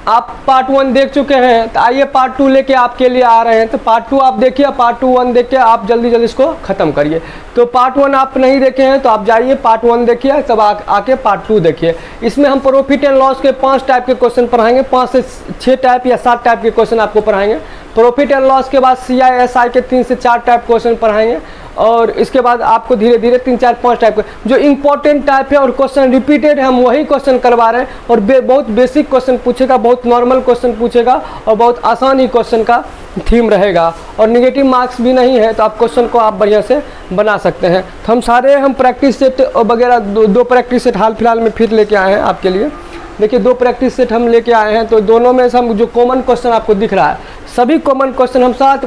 आप पार्ट 1 देख चुके हैं, तो आइए पार्ट 2 लेके आपके लिए आ रहे हैं। तो पार्ट 2 आप देखिए, पार्ट 2 1 देख के आप जल्दी जल्दी इसको ख़त्म करिए। तो पार्ट 1 आप नहीं देखे हैं तो आप जाइए पार्ट 1 देखिए, तब आके पार्ट 2 देखिए। इसमें हम प्रॉफिट एंड लॉस के 5 टाइप के क्वेश्चन पढ़ाएंगे, 5 से 6 टाइप या 7 टाइप के क्वेश्चन आपको पढ़ाएंगे। प्रॉफिट एंड लॉस के बाद CISI के 3 से 4 टाइप क्वेश्चन पढ़ाएंगे, और इसके बाद आपको धीरे धीरे 3 4 5 टाइप के जो इंपॉर्टेंट टाइप है और क्वेश्चन रिपीटेड है, हम वही क्वेश्चन करवा रहे हैं। और बहुत बेसिक क्वेश्चन पूछेगा, बहुत नॉर्मल क्वेश्चन पूछेगा, और बहुत आसान ही क्वेश्चन का थीम रहेगा, और नेगेटिव मार्क्स भी नहीं है, तो आप क्वेश्चन को आप बढ़िया से बना सकते हैं। तो हम प्रैक्टिस सेट वगैरह दो प्रैक्टिस सेट हाल फिलहाल में फिर लेके आए हैं आपके लिए। देखिए 2 प्रैक्टिस सेट हम लेके आए हैं, तो दोनों में से हम जो कॉमन क्वेश्चन आपको दिख रहा है, सभी कॉमन क्वेश्चन हम साथ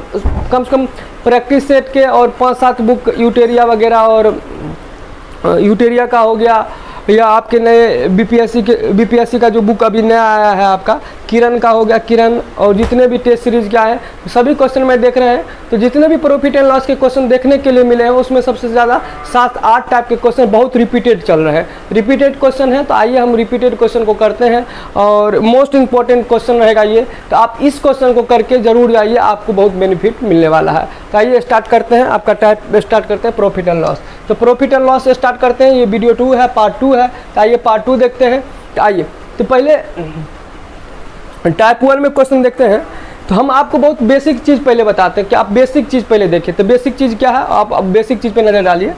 कम से कम प्रैक्टिस सेट के और 5-7 बुक यूटेरिया वगैरह, और यूटेरिया का हो गया, या आपके नए बीपीएससी का जो बुक अभी नया आया है आपका किरण का हो गया, किरण, और जितने भी टेस्ट सीरीज के आए हैं सभी क्वेश्चन में देख रहे हैं। तो जितने भी प्रॉफिट एंड लॉस के क्वेश्चन देखने के लिए मिले हैं, उसमें सबसे ज़्यादा 7-8 टाइप के क्वेश्चन बहुत रिपीटेड चल रहे हैं, रिपीटेड क्वेश्चन है। तो आइए हम रिपीटेड क्वेश्चन को करते हैं, और मोस्ट इंपॉर्टेंट क्वेश्चन रहेगा ये। तो आप इस क्वेश्चन को करके जरूर जाइए, आपको बहुत बेनिफिट मिलने वाला है। तो आइए स्टार्ट करते हैं, आपका टाइप स्टार्ट करते हैं प्रॉफिट एंड लॉस। तो प्रॉफिट एंड लॉस स्टार्ट करते हैं, ये वीडियो 2 है, पार्ट 2 है। तो आइए पार्ट 2 देखते हैं। तो आइए, तो पहले टाइप 1 में क्वेश्चन देखते हैं। तो हम आपको बहुत बेसिक चीज़ पहले बताते हैं कि आप बेसिक चीज़ पहले देखिए। तो बेसिक चीज़ क्या है, आप बेसिक चीज़ पे नज़र डालिए।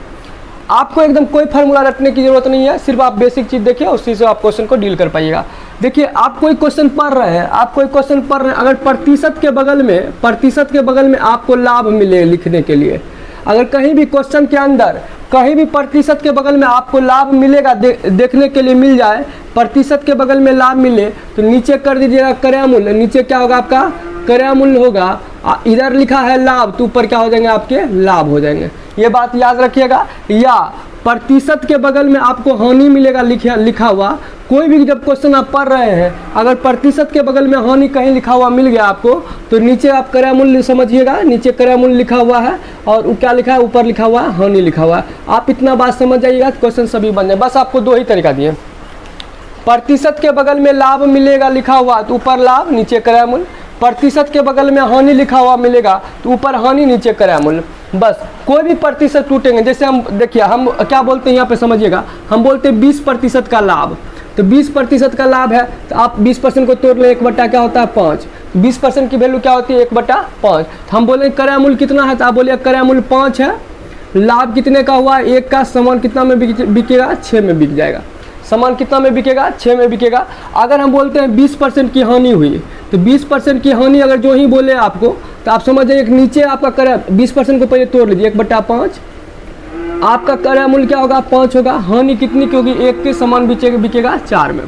आपको एकदम कोई फार्मूला रटने की जरूरत नहीं है, सिर्फ आप बेसिक चीज़ देखिए, उसी से आप क्वेश्चन को डील कर पाइएगा। देखिए आप कोई क्वेश्चन पढ़ रहे हैं, अगर प्रतिशत के बगल में आपको लाभ मिले लिखने के लिए, अगर कहीं भी क्वेश्चन के अंदर कहीं भी प्रतिशत के बगल में आपको लाभ मिलेगा, देखने के लिए मिल जाए, प्रतिशत के बगल में लाभ मिले, तो नीचे कर दीजिएगा क्रय मूल्य। नीचे क्या होगा आपका क्रय मूल्य होगा, इधर लिखा है लाभ, तो ऊपर क्या हो जाएंगे आपके लाभ हो जाएंगे। ये बात याद रखिएगा। या प्रतिशत के बगल में आपको हानि मिलेगा लिखा हुआ, कोई भी जब क्वेश्चन आप पढ़ रहे हैं, अगर प्रतिशत के बगल में हानि कहीं लिखा हुआ मिल गया आपको, तो नीचे आप क्रय मूल्य समझिएगा, नीचे क्रय मूल्य लिखा हुआ है, और क्या लिखा है ऊपर लिखा हुआ है हानि लिखा हुआ है। आप इतना बात समझ जाइएगा, क्वेश्चन सभी बन जाए। बस आपको 2 ही तरीका दिए, प्रतिशत के बगल में लाभ मिलेगा लिखा हुआ, तो ऊपर लाभ नीचे क्रय मूल्य। प्रतिशत के बगल में हानि लिखा हुआ मिलेगा, तो ऊपर हानि नीचे क्रय मूल्य। बस कोई भी प्रतिशत टूटेंगे, जैसे हम देखिए हम क्या बोलते हैं यहाँ पे समझिएगा, हम बोलते हैं 20% का लाभ। तो 20% का लाभ है, तो आप 20% को तोड़ लें, 1 बटा क्या होता है 5। 20% की वैल्यू क्या होती है 1 बटा 5। तो हम बोले क्रय मूल्य कितना है, तो आप बोलिए क्रय मूल्य 5 है, लाभ कितने का हुआ 1 का, सामान कितना में बिकेगा 6 में बिक जाएगा। सामान कितना में बिकेगा 6 में बिकेगा। अगर हम बोलते हैं 20% की हानि हुई, तो 20% की हानि अगर जो ही बोले आपको, तो आप समझ जाइए नीचे आपका क्रय 20% को पहले तोड़ लीजिए, 1 बटा 5, आपका क्रय मूल्य क्या होगा 5 होगा। हानि कितनी की होगी 1 के, सामान बिकेगा 4 में।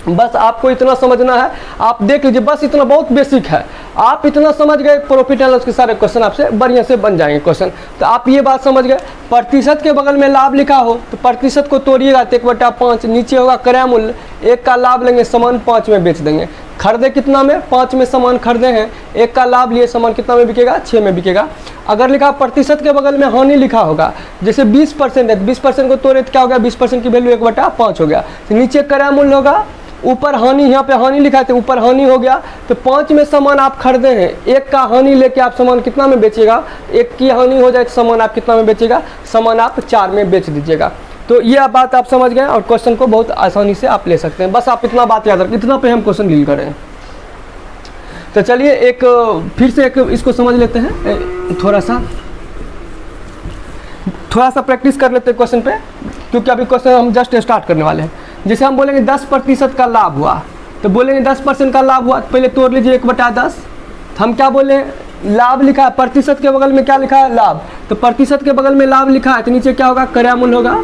बस आपको इतना समझना है, आप देख लीजिए, बस इतना बहुत बेसिक है। आप इतना समझ गए, प्रॉफिट एंड लॉस के सारे क्वेश्चन आपसे बढ़िया से बन जाएंगे क्वेश्चन। तो आप ये बात समझ गए, प्रतिशत के बगल में लाभ लिखा हो, तो प्रतिशत को तोड़िएगा, तो 1 बटा 5, नीचे होगा क्रय मूल्य, 1 का लाभ लेंगे, सामान 5 में बेच देंगे। खरीदे कितना में 5 में सामान खरीदे हैं, 1 का लाभ लिए, सामान कितना में बिकेगा 6 में बिकेगा। अगर लिखा प्रतिशत के बगल में हानि लिखा होगा, जैसे 20% है, 20% को तोड़े तो क्या हो गया 20% की वैल्यू 1 बटा 5 हो गया। तो नीचे क्रय मूल्य होगा, ऊपर हानि, यहाँ पे हानि लिखा है तो ऊपर हानि हो गया। तो 5 में सामान आप खरीदे हैं, 1 का हानि लेके आप सामान कितना में बेचिएगा, 1 की हानि हो जाए तो सामान आप कितना में बेचिएगा, सामान आप 4 में बेच दीजिएगा। तो ये बात आप समझ गए, और क्वेश्चन को बहुत आसानी से आप ले सकते हैं। बस आप इतना बात याद रखें, इतना पे हम क्वेश्चन डील करें। तो चलिए फिर से इसको समझ लेते हैं, थोड़ा सा प्रैक्टिस कर लेते हैं क्वेश्चन पे, क्योंकि अभी क्वेश्चन हम जस्ट स्टार्ट करने वाले हैं। जैसे हम बोलेंगे 10% का लाभ हुआ, तो बोलेंगे 10% का लाभ हुआ, तो पहले तोड़ लीजिए 1 बटा 10। तो हम क्या बोले, लाभ लिखा है, प्रतिशत के बगल में क्या लिखा है लाभ, तो प्रतिशत के बगल में लाभ लिखा है, तो नीचे क्या होगा क्रय मूल्य होगा,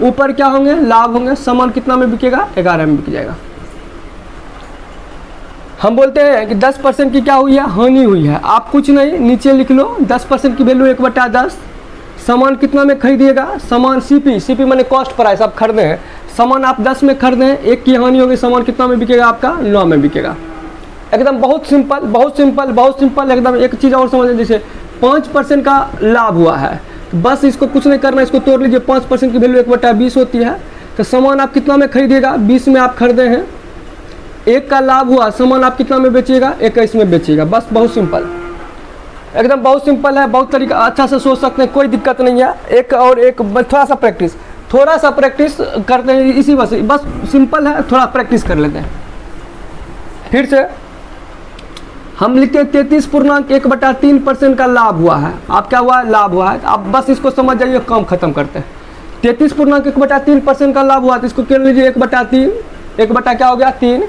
ऊपर क्या होंगे लाभ होंगे, सामान कितना में बिकेगा 11 में बिक जाएगा। हम बोलते हैं कि 10% की क्या हुई है हानि हुई है, आप कुछ नहीं नीचे लिख लो, 10% की वैल्यू 1 बटा 10, सामान कितना में खरीदिएगा, सामान सीपी माने कॉस्ट प्राइस, आप खरीदे हैं सामान, आप 10 में खरीदे हैं, 1 की हानि होगी, सामान कितना में बिकेगा आपका 9 में बिकेगा। एकदम बहुत सिंपल एकदम। एक चीज़ और समझ लीजिए, जैसे 5% का लाभ हुआ है, तो बस इसको कुछ नहीं करना, इसको तोड़ लीजिए, 5% की वैल्यू 1 बटा 20 होती है। तो सामान आप कितना में खरीदिएगा, 20 में आप खरीदे हैं, 1 का लाभ हुआ, सामान आप कितना में बेचिएगा? 21 में बेचिएगा। बस बहुत सिंपल, एकदम बहुत सिंपल है, बहुत तरीका अच्छा से सोच सकते हैं, कोई दिक्कत नहीं है। एक और एक थोड़ा सा प्रैक्टिस करते हैं इसी वजह, बस सिंपल है, थोड़ा प्रैक्टिस कर लेते हैं। फिर से हम लिखते हैं 33.1/3% का लाभ हुआ है। आप क्या हुआ है? लाभ हुआ है। आप बस इसको समझ जाइए, काम खत्म करते हैं। 33.1/3% का लाभ हुआ तो इसको क्या लीजिए? 1/3, 1 बटा क्या हो गया? 3।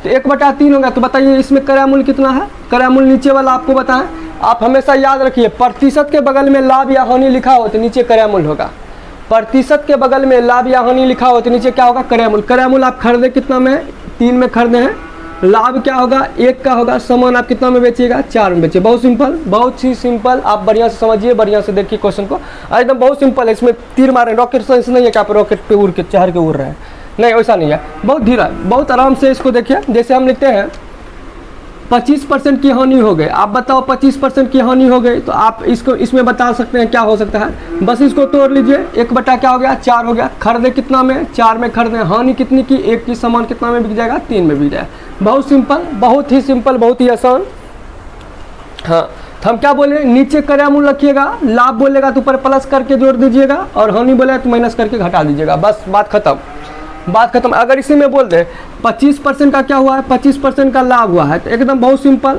तो 1/3 होगा। तो बताइए इसमें क्रय मूल्य कितना है? क्रय मूल्य नीचे वाला आपको बताएं। आप हमेशा याद रखिए, प्रतिशत के बगल में लाभ या हानि लिखा हो तो नीचे क्रय मूल्य होगा। प्रतिशत के बगल में लाभ या हानि लिखा हो तो नीचे क्या होगा? क्रय मूल्य। क्रय मूल्य आप खरीदे कितना में? 3 में खरीदे हैं। लाभ क्या होगा? 1 का होगा। सामान आप कितना में बेचिएगा? 4 में बेचिए। बहुत सिंपल, बहुत ही सिंपल। आप बढ़िया से समझिए, बढ़िया से देखिए क्वेश्चन को, एकदम बहुत सिंपल है। इसमें तीर मारे, रॉकेट साइंस नहीं है कि आप रॉकेट पे उड़ के चढ़ के उड़ रहे हैं, नहीं वैसा नहीं है। बहुत धीरा, बहुत आराम से इसको देखिए। जैसे हम लिखते हैं 25% की हानि हो गई। आप बताओ 25% की हानि हो गई तो आप इसको इसमें बता सकते हैं क्या हो सकता है? बस इसको तोड़ लीजिए। 1 बटा क्या हो गया? 4 हो गया। खरीदे कितना में? 4 में खरीदे। हानि कितनी की? 1 की। सामान कितना में बिक जाएगा? 3 में बिक जाएगा। बहुत सिंपल, बहुत ही सिंपल, बहुत ही आसान। हाँ, तो हम क्या बोले? नीचे क्रय मूल्य रखिएगा, लाभ बोलेगा तो ऊपर प्लस करके जोड़ दीजिएगा, और हानि बोलेगा तो माइनस करके घटा दीजिएगा। बस बात खत्म, बात खत्म। अगर इसी में बोल दे 25% का क्या हुआ है? 25% का लाभ हुआ है तो एकदम बहुत सिंपल,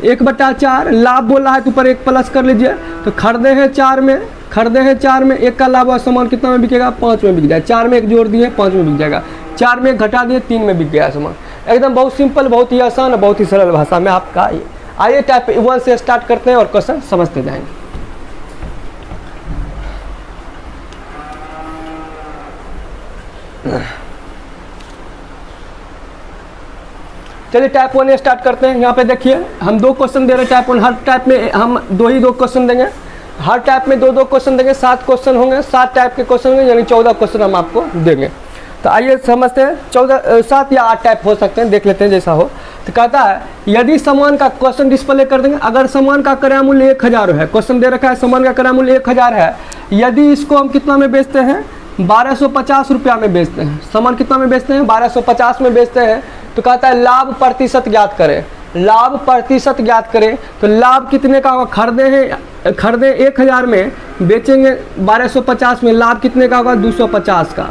1/4 लाभ बोला है तो ऊपर 1 प्लस कर लीजिए। तो खरीदे हैं 4 में, 1 का लाभ हुआ, सामान कितना में बिकेगा? 5 में बिक जाएगा। 4 में 1 जोड़ दिए, 5 में बिक जाएगा। 4 में 1 घटा दिए, 3 में बिक गया सामान। एकदम बहुत सिंपल, बहुत ही आसान, बहुत ही सरल भाषा में आपका। आइए टाइप 1 से स्टार्ट करते हैं और क्वेश्चन समझते जाएंगे। चलिए टाइप 1 स्टार्ट करते हैं। यहाँ पे देखिए हम 2 क्वेश्चन दे रहे हैं टाइप 1। हर टाइप में हम 2 क्वेश्चन देंगे। हर टाइप में 2 क्वेश्चन देंगे। 7 क्वेश्चन होंगे, 7 टाइप के क्वेश्चन होंगे, यानी 14 क्वेश्चन हम आपको देंगे। तो आइए समझते हैं। 7 या 8 टाइप हो सकते हैं, देख लेते हैं जैसा हो। तो कहता है यदि सामान का क्वेश्चन डिस्प्ले कर देंगे। अगर सामान का क्रय मूल्य 1000 है, क्वेश्चन दे रखा है सामान का क्रय मूल्य 1000 है, यदि इसको हम कितना में बेचते हैं? 1250 रुपया में बेचते हैं। सामान कितना में बेचते हैं? 1250 में बेचते हैं। तो कहता है लाभ प्रतिशत ज्ञात करें। लाभ प्रतिशत ज्ञात करें तो लाभ कितने का होगा? खरीदे 1000 में, बेचेंगे 1250 में, लाभ कितने का होगा? 250 का।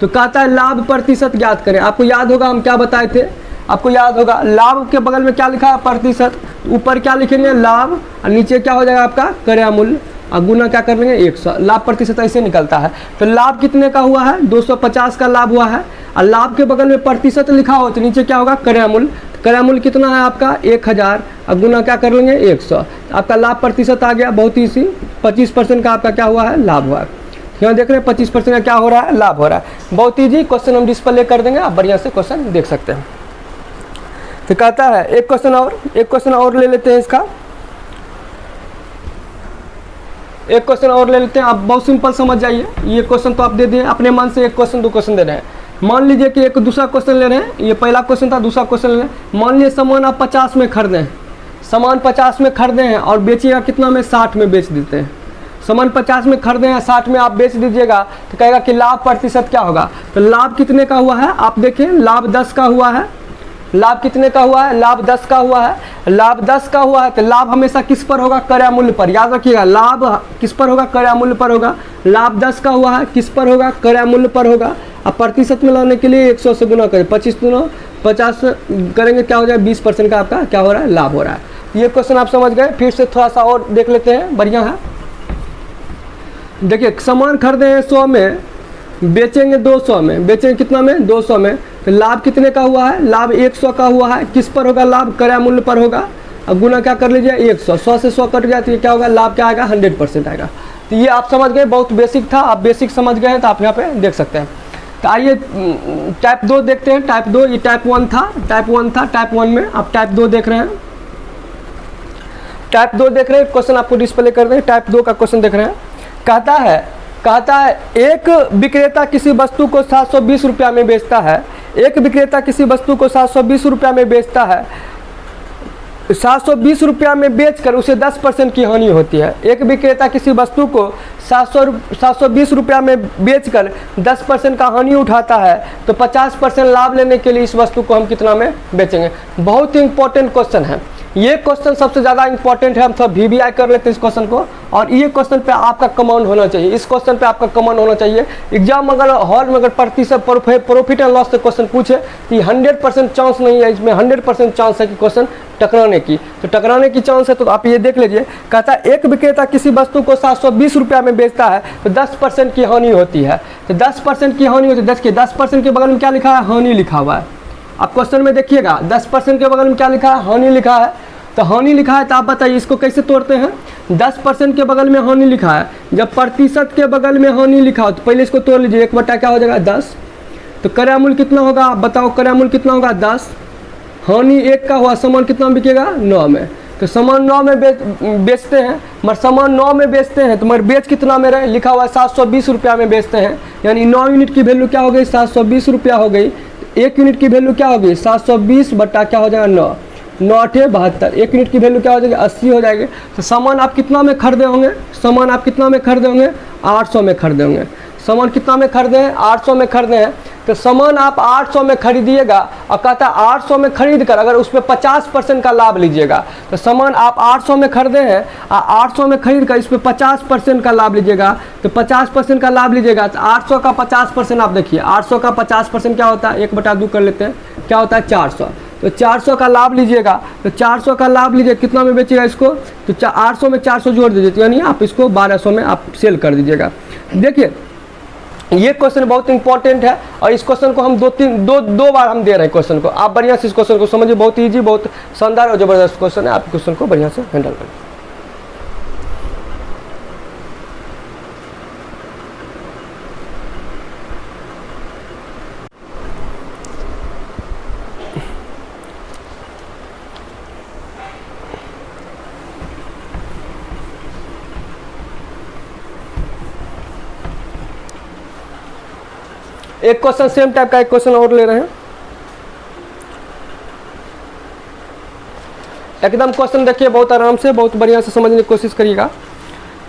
तो कहता है लाभ प्रतिशत ज्ञात करें। आपको याद होगा हम क्या बताए थे? आपको याद होगा लाभ के बगल में क्या लिखा है? प्रतिशत। ऊपर क्या लिखेंगे? लाभ, और नीचे क्या हो जाएगा आपका? क्रय मूल्य, और गुना क्या कर लेंगे? 100। लाभ प्रतिशत ऐसे निकलता है। तो लाभ कितने का हुआ है? 250 का लाभ हुआ है, और लाभ के बगल में प्रतिशत लिखा हो तो नीचे क्या होगा? क्रय मूल्य। क्रय मूल्य कितना है आपका? 1000, और गुना क्या कर लेंगे? 100। आपका लाभ प्रतिशत आ गया। बहुत ही सी 25% का आपका क्या हुआ है? लाभ हुआ है। यहाँ देख रहे हैं 25% का क्या हो रहा है? लाभ हो रहा है। बहुत ईजी क्वेश्चन हम डिस्प्ले कर देंगे, आप बढ़िया से क्वेश्चन देख सकते हैं। तो कहता है एक क्वेश्चन और ले लेते हैं। इसका एक क्वेश्चन और ले लेते हैं। आप बहुत सिंपल समझ जाइए। ये क्वेश्चन तो आप दे दिए अपने मन से, 1 क्वेश्चन 2 क्वेश्चन दे रहे हैं। मान लीजिए कि एक दूसरा क्वेश्चन ले रहे हैं। ये पहला क्वेश्चन था, दूसरा क्वेश्चन ले रहे हैं। मान लीजिए सामान आप 50 में खरीदे हैं, सामान 50 में खरीदे हैं और बेचिएगा कितना में? 60 में बेच देते हैं। सामान 50 में खरीदे हैं, 60 में आप बेच दीजिएगा तो कहेगा कि लाभ प्रतिशत क्या होगा? तो लाभ कितने का हुआ है? आप देखें, लाभ 10 का हुआ है। लाभ कितने का हुआ है? लाभ 10 का हुआ है। लाभ 10 का हुआ है तो लाभ हमेशा किस पर होगा? क्रय मूल्य पर। याद रखिएगा, लाभ किस पर होगा? क्रय मूल्य पर होगा। लाभ 10 का हुआ है, किस पर होगा? क्रय मूल्य पर होगा। अब प्रतिशत में लाने के लिए 100 से गुना करें, 25 दूना 50 करेंगे, क्या हो जाए? 20% का आपका क्या हो रहा है? लाभ हो रहा है। ये क्वेश्चन आप समझ गए। फिर से थोड़ा सा और देख लेते हैं, बढ़िया है। देखिए सामान खरीदे हैं 100 में, बेचेंगे 200 में, बेचेंगे कितना में? 200 में। तो लाभ कितने का हुआ है? लाभ 100 का हुआ है। किस पर होगा? लाभ क्रय मूल्य पर होगा। अब गुना क्या कर लीजिए? 100। 100 से 100 कट गया तो ये क्या होगा? लाभ क्या आएगा? 100% आएगा। तो ये आप समझ गए, बहुत बेसिक था। आप बेसिक समझ गए हैं तो आप यहाँ पे देख सकते हैं। तो आइए टाइप 2 देखते हैं। टाइप 2, ये टाइप 1 था, टाइप 1 में आप टाइप 2 देख रहे हैं। टाइप 2 देख रहे हैं, क्वेश्चन आपको डिस्प्ले कर रहे हैं। टाइप 2 का क्वेश्चन देख रहे हैं। कहता है एक विक्रेता किसी वस्तु को 720 रुपया में बेचता है। एक विक्रेता किसी वस्तु को 720 रुपया में बेचता है। 720 रुपया में बेचकर उसे 10% की हानि होती है। एक विक्रेता किसी वस्तु को 720 रुपया में बेचकर 10% का हानि उठाता है तो 50% लाभ लेने के लिए इस वस्तु को हम कितना में बेचेंगे। बहुत ही इंपॉर्टेंट क्वेश्चन है ये। क्वेश्चन सबसे ज़्यादा इंपॉर्टेंट है। हम सब VBI कर लेते हैं इस क्वेश्चन को, और ये क्वेश्चन पे आपका कमांड होना चाहिए। इस क्वेश्चन पे आपका कमांड होना चाहिए। एग्जाम अगर हॉल में अगर प्रतिशत प्रॉफिट एंड लॉस से क्वेश्चन पूछे तो 100% चांस नहीं है, इसमें 100% चांस है कि क्वेश्चन टकराने की। तो टकराने की चांस है तो आप ये देख लीजिए। कहता है एक विक्रेता किसी वस्तु को 720 रुपया में बेचता है तो 10% की हानि होती है। तो 10% की हानि होती है। 10% के बगल में क्या लिखा है? हानि लिखा हुआ है। आप क्वेश्चन में देखिएगा 10% के बगल में क्या लिखा है? हानि लिखा है। तो हानि लिखा है तो आप बताइए इसको कैसे तोड़ते हैं? 10% के बगल में हानि लिखा है, जब प्रतिशत के बगल में हानि लिखा हो तो पहले इसको तोड़ लीजिए। 1 बटा क्या हो जाएगा? 10। तो क्रय मूल्य कितना होगा? आप बताओ क्रय मूल्य कितना होगा? 10। हानि 1 का हुआ, सामान कितना में बिकेगा? 9 में। तो सामान 9 में बेचते हैं, मगर सामान 9 में बेचते हैं तो मगर बेच कितना में रहे? लिखा हुआ है 720 रुपया में बेचते हैं, यानी 9 यूनिट की वैल्यू क्या हो गई? 720 रुपया हो गई। 1 यूनिट की वैल्यू क्या होगी? 720 बटा क्या हो जाएगा? 9। 9 8 72। 1 यूनिट की वैल्यू क्या हो जाएगी? 80 हो जाएगी। तो सामान आप कितना में खरीदे होंगे? सामान आप कितना में खरीदे होंगे? 800 में खरीदे होंगे। सामान कितना में खरीदे हैं? 800 में खरीदे हैं। तो सामान आप 800 में खरीदिएगा और कहता है 800 में खरीद कर अगर उसमें 50% का लाभ लीजिएगा। तो सामान आप 800 में खरीदे हैं और 800 में खरीद कर इस पर 50% का लाभ लीजिएगा। तो 50% का लाभ लीजिएगा तो 800 का 50% आप देखिए, 800 का 50% क्या होता है? 1/2 कर लेते हैं, क्या होता है? 400। तो 400 का लाभ लीजिएगा। तो 400 का लाभ लीजिए, कितना में बेचिएगा इसको? तो 800 में 400 जोड़ दीजिए, यानी आप इसको 1200 में आप सेल कर दीजिएगा। देखिए ये क्वेश्चन बहुत इंपॉर्टेंट है और इस क्वेश्चन को हम दो बार हम दे रहे हैं क्वेश्चन को। आप बढ़िया से इस क्वेश्चन को समझिए। बहुत ईजी, बहुत शानदार और ज़बरदस्त क्वेश्चन है। आप क्वेश्चन को बढ़िया से हैंडल करें। एक क्वेश्चन सेम टाइप का एक क्वेश्चन और ले रहे हैं। एकदम क्वेश्चन देखिए, बहुत आराम से, बहुत बढ़िया से समझने की कोशिश करिएगा।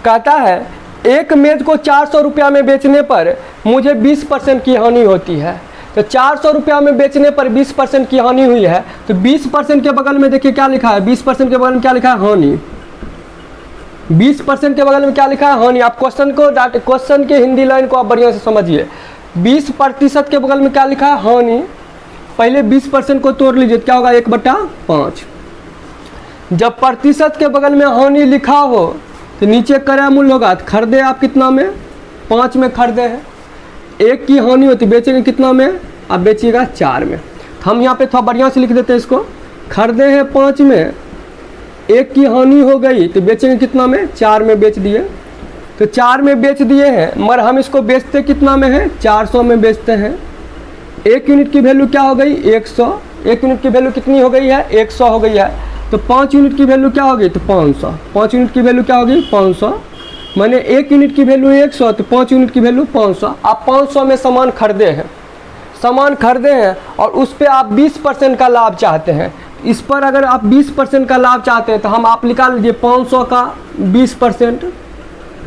कहता है एक मेज को 400 रुपया में बेचने पर मुझे 20% की हानि होती है। तो 400 रुपया में बेचने पर 20% की हानि हुई है। तो 20% के बगल में देखिए क्या लिखा है? 20% के बगल में क्या लिखा है? हानि। 20% के बगल में क्या लिखा है? हानि। आप क्वेश्चन के हिंदी लाइन को आप बढ़िया से समझिए। 20% के बगल में क्या लिखा है? हानि। पहले 20% को तोड़ लीजिए, क्या होगा? 1/5। जब प्रतिशत के बगल में हानि लिखा हो तो नीचे क्रय मूल्य होगा। तो खरीदे आप कितना में? 5 में खरीदे हैं। 1 की हानि होती, बेचेंगे कितना में? आप बेचिएगा 4 में। तो हम यहाँ पे थोड़ा बढ़िया से लिख देते हैं इसको। खरीदे हैं 5 में, 1 की हानि हो गई तो बेचेंगे कितना में? 4 में बेच दिए। तो 4 में बेच दिए हैं, मगर हम इसको बेचते कितना में है? 400 में बेचते हैं। 1 यूनिट की वैल्यू क्या हो गई? 100। 1 यूनिट की वैल्यू कितनी हो गई है? 100 हो गई है। तो 5 यूनिट की वैल्यू क्या होगी? तो 500। 5 यूनिट की वैल्यू क्या होगी? 500। मैंने 1 यूनिट की वैल्यू 100 तो 5 यूनिट की वैल्यू 500। आप 500 में सामान खरीदे हैं, सामान खरीदे हैं और उस पर आप 20% का लाभ चाहते हैं। इस पर अगर आप 20% का लाभ चाहते हैं तो हम आप निकाल लीजिए 500 का 20%।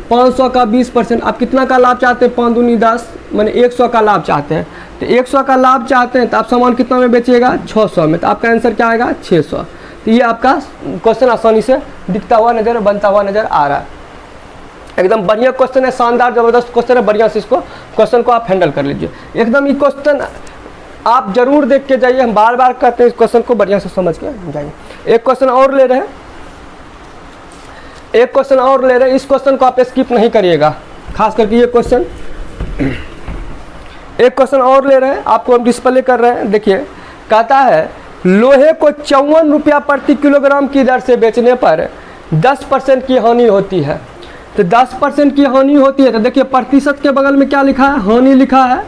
500 का 20%। आप कितना का लाभ चाहते हैं? 5 दूनी 10, मैंने 100 का लाभ चाहते हैं। तो 100 का लाभ चाहते हैं तो आप सामान कितना में बेचिएगा? 600 में। तो आपका आंसर क्या आएगा? 600। तो ये आपका क्वेश्चन आसानी से दिखता हुआ नजर, बनता हुआ नजर आ रहा है। एकदम बढ़िया क्वेश्चन है, शानदार ज़बरदस्त क्वेश्चन है। बढ़िया से इसको क्वेश्चन को आप हैंडल कर लीजिए। एकदम ये क्वेश्चन आप जरूर देख के जाइए। हम बार बार कहते हैं इस क्वेश्चन को बढ़िया से समझ के जाइए। एक क्वेश्चन और ले रहे हैं, एक क्वेश्चन और ले रहे हैं। इस क्वेश्चन को आप स्किप नहीं करिएगा, खास करके ये क्वेश्चन। एक क्वेश्चन और ले रहे हैं, आपको हम डिस्प्ले कर रहे हैं। देखिए कहता है लोहे को 54 रुपया प्रति किलोग्राम की दर से बेचने पर 10% की हानि होती है। तो 10% की हानि होती है। तो देखिए प्रतिशत के बगल में क्या लिखा है? हानि लिखा है।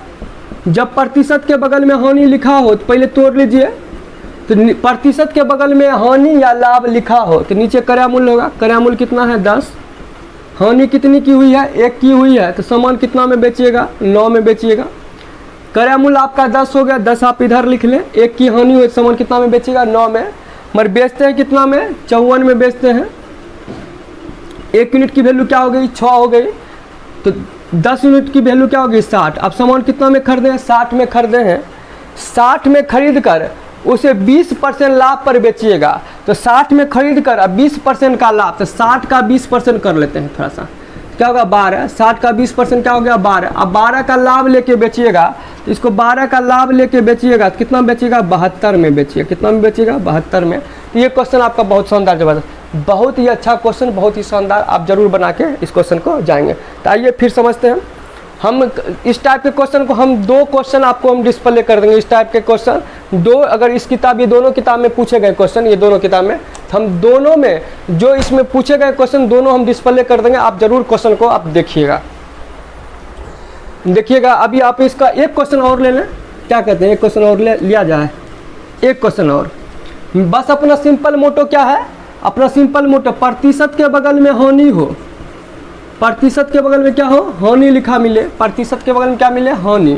जब प्रतिशत के बगल में हानि लिखा हो तो पहले तोड़ लीजिए। तो प्रतिशत के बगल में हानि या लाभ लिखा हो तो नीचे क्रय मूल्य होगा। क्रय मूल्य कितना है? 10। हानि कितनी की हुई है? 1 की हुई है। तो सामान कितना में बेचिएगा? 9 में बेचिएगा। क्रय मूल्य आपका 10 हो गया, 10 आप इधर लिख लें। 1 की हानि हुई, सामान कितना में बेचिएगा? 9 में। मगर बेचते हैं कितना में? 54 में बेचते हैं। 1 यूनिट की वैल्यू क्या हो गई? 6 हो गई। तो 10 यूनिट की वैल्यू क्या होगी 60। अब सामान कितना में खरीदे हैं 60 में खरीदे हैं, 60 में खरीद कर उसे 20% लाभ पर बेचिएगा। तो 60 में खरीद कर अब 20% का लाभ, तो 60 का 20% कर लेते हैं थोड़ा सा, क्या होगा 12, 60 का 20% क्या हो गया 12। अब 12 का लाभ लेके बेचिएगा, तो इसको 12 का लाभ लेके बेचिएगा तो कितना बेचिएगा 72 में बेचिएगा, कितना में बेचिएगा 72 में। तो ये क्वेश्चन आपका बहुत शानदार जबरदस्त, बहुत ही अच्छा क्वेश्चन, बहुत ही शानदार, आप जरूर बना के इस क्वेश्चन को जाएंगे। तो आइए फिर समझते हैं हम इस टाइप के क्वेश्चन को, हम 2 क्वेश्चन आपको हम डिस्प्ले कर देंगे इस टाइप के क्वेश्चन 2। अगर इस किताब, ये दोनों किताब में पूछे गए क्वेश्चन, ये दोनों किताब में, तो हम दोनों में जो इसमें पूछे गए क्वेश्चन दोनों हम डिस्प्ले कर देंगे, आप जरूर क्वेश्चन को आप देखिएगा। अभी आप इसका एक क्वेश्चन और ले लें, क्या कहते हैं एक क्वेश्चन और लिया जाए, एक क्वेश्चन और। बस अपना सिंपल मोटो क्या है, अपना सिंपल मोटो प्रतिशत के बगल में हानि हो, प्रतिशत के बगल में क्या हो हानि लिखा मिले, प्रतिशत के बगल में क्या मिले हानि।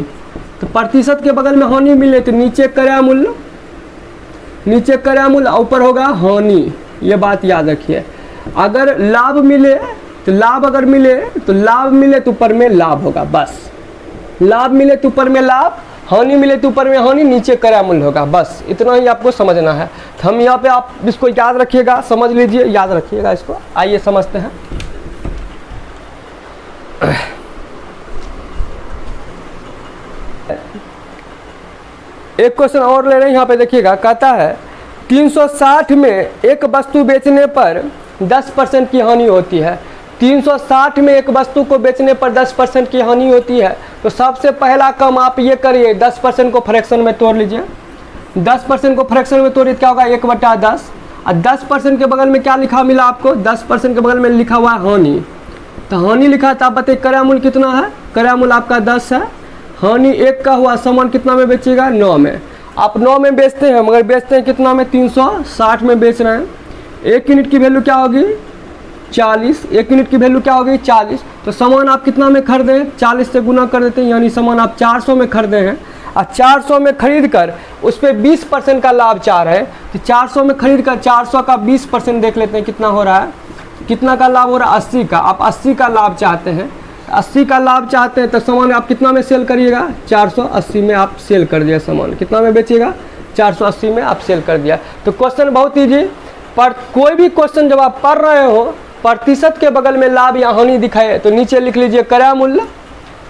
तो प्रतिशत के बगल में हानि मिले तो नीचे क्रय मूल्य, नीचे क्रय मूल्य, ऊपर होगा हानि, ये बात याद रखिए। अगर लाभ मिले तो लाभ, अगर मिले तो लाभ मिले तो ऊपर में लाभ होगा, बस लाभ मिले तो ऊपर में लाभ, हानि मिले तो ऊपर में हानि, नीचे क्रय मूल्य होगा, बस इतना ही आपको समझना है। तो हम यहाँ पे आप इसको याद रखिएगा, समझ लीजिए, याद रखिएगा इसको। आइए समझते हैं। एक क्वेश्चन और ले रहे हैं यहाँ पे, देखिएगा, कहता है 360 में एक वस्तु बेचने पर 10% की हानि होती है। 360 में एक वस्तु को बेचने पर 10% की हानि होती है। तो सबसे पहला काम आप ये करिए, 10% को फ्रैक्शन में तोड़ लीजिए। 10% को फ्रैक्शन में तोड़िए, क्या होगा 1/10। और 10% के बगल में क्या लिखा मिला आपको, 10% के बगल में लिखा हुआ है हानि। तो हानि लिखा था, आप बताइए क्रय मूल्य कितना है, क्रय मूल्य आपका 10 है, हानि 1 का हुआ, सामान कितना में बेचिएगा 9 में। आप 9 में बेचते हैं, मगर बेचते हैं कितना में 360 में बेच रहे हैं। 1 यूनिट की वैल्यू क्या होगी 40, 1 यूनिट की वैल्यू क्या होगी 40। तो सामान आप कितना में खरीदे हैं 40 से गुना कर देते हैं, यानी सामान आप 400 में खरीदे हैं। और 400 में खरीद कर उस पर 20% का लाभ चाह रहे हैं। तो 400 में खरीद कर 400 का 20% देख लेते हैं कितना हो रहा है, कितना का लाभ हो रहा है 80 का। आप 80 का लाभ चाहते हैं, 80 का लाभ चाहते हैं, तो सामान आप कितना में सेल करिएगा 480 में आप सेल कर दिया, सामान कितना में बेचिएगा 480 में आप सेल कर दिया। तो क्वेश्चन बहुत ईजी, पर कोई भी क्वेश्चन जब आप पढ़ रहे हो प्रतिशत के बगल में लाभ या हानि दिखाए तो नीचे लिख लीजिए क्रय मूल्य।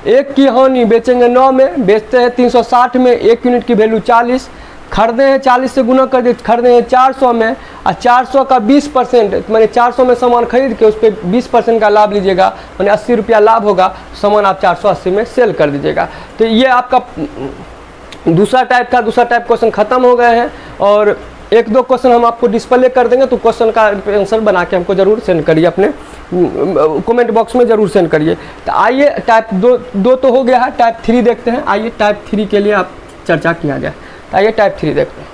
1 की हानि बेचेंगे 9 में, बेचते हैं 360 में, 1 यूनिट की वैल्यू 40, खरीदे हैं 40 से गुना कर दिए, खरीदे हैं 400 में, और 400 का 20%, मैंने 400 में सामान खरीद के उस पर 20% का लाभ लीजिएगा, मैंने 80 रुपया लाभ होगा, सामान आप 480 में सेल कर दीजिएगा। तो ये आपका दूसरा टाइप का, दूसरा टाइप क्वेश्चन खत्म हो गए हैं। और 1-2 क्वेश्चन हम आपको डिस्प्ले कर देंगे, तो क्वेश्चन का आंसर बना के हमको जरूर सेंड करिए, अपने कमेंट बॉक्स में जरूर सेंड करिए। तो आइए टाइप 2 तो हो गया है, टाइप 3 देखते हैं। आइए टाइप 3 के लिए आप चर्चा किया जाए, तो आइए टाइप 3 देखते हैं।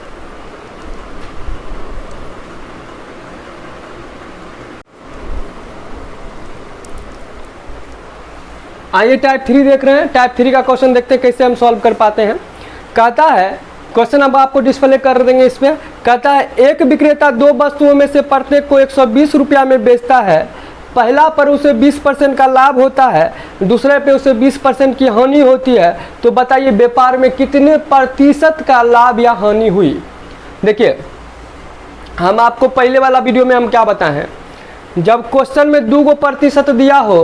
आइए टाइप 3 देख रहे हैं। टाइप 3 का क्वेश्चन देखते हैं कैसे हम सॉल्व कर पाते हैं। कहता है क्वेश्चन, अब आपको डिस्प्ले कर देंगे इसमें। कहता है एक विक्रेता 2 वस्तुओं में से प्रत्येक को 120 रुपया में बेचता है। पहला पर उसे 20% का लाभ होता है, दूसरे पे उसे 20% की हानि होती है। तो बताइए व्यापार में कितने प्रतिशत का लाभ या हानि हुई। देखिए हम आपको पहले वाला वीडियो में हम क्या बताए हैं, जब क्वेश्चन में 2 प्रतिशत दिया हो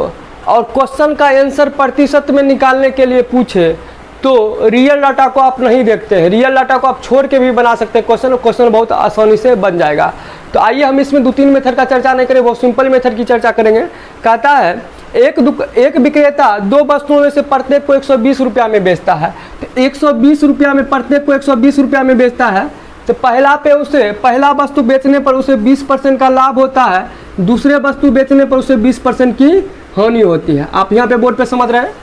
और क्वेश्चन का आंसर प्रतिशत में निकालने के लिए पूछे तो रियल डाटा को आप नहीं देखते हैं, रियल डाटा को आप छोड़ के भी बना सकते हैं क्वेश्चन, क्वेश्चन बहुत आसानी से बन जाएगा। तो आइए हम इसमें 2-3 मेथड का चर्चा नहीं करें, बहुत सिंपल मेथड की चर्चा करेंगे। कहता है एक विक्रेता 2 वस्तुओं में से प्रत्येक को 120 रुपया में बेचता है। तो 120 रुपया में प्रत्येक को 120 रुपया में बेचता है, तो पहला वस्तु बेचने पर उसे 20% का लाभ होता है, दूसरे वस्तु बेचने पर उसे 20% की हानि होती है। आप यहाँ पे बोर्ड पे समझ रहे हैं,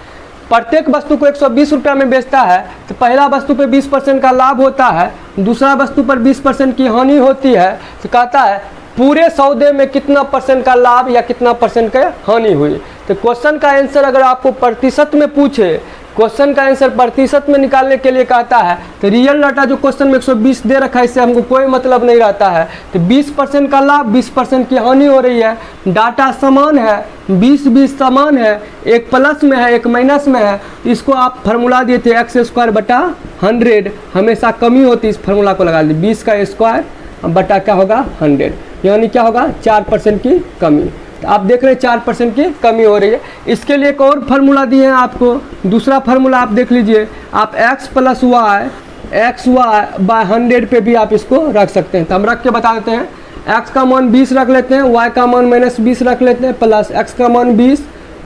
प्रत्येक वस्तु को 120 रुपया में बेचता है, तो पहला वस्तु पे 20% का लाभ होता है, दूसरा वस्तु पर 20% की हानि होती है। तो कहता है पूरे सौदे में कितना % का लाभ या कितना % का हानि हुई। तो क्वेश्चन का आंसर अगर आपको प्रतिशत में पूछे क्वेश्चन का आंसर प्रतिशत में निकालने के लिए कहता है तो रियल डाटा जो क्वेश्चन में 120 दे रखा है इससे हमको कोई मतलब नहीं रहता है। तो 20% का लाभ 20% की हानि हो रही है। डाटा समान है, 20-20 समान है, एक प्लस में है एक माइनस में है। इसको आप फार्मूला दिए थे x²/100, हमेशा कमी होती है, इस फार्मूला को लगा दी 20 का स्क्वायर बटा क्या होगा 100, यानी क्या होगा 4% की कमी। तो आप देख रहे हैं 4% की कमी हो रही है। इसके लिए एक और फार्मूला दिए हैं आपको, दूसरा फार्मूला आप देख लीजिए। आप x+y/100 पे भी आप इसको रख सकते हैं। तो हम रख के बता देते हैं। x का मान 20 रख लेते हैं, y का मान -20 रख लेते हैं, प्लस x का मान 20,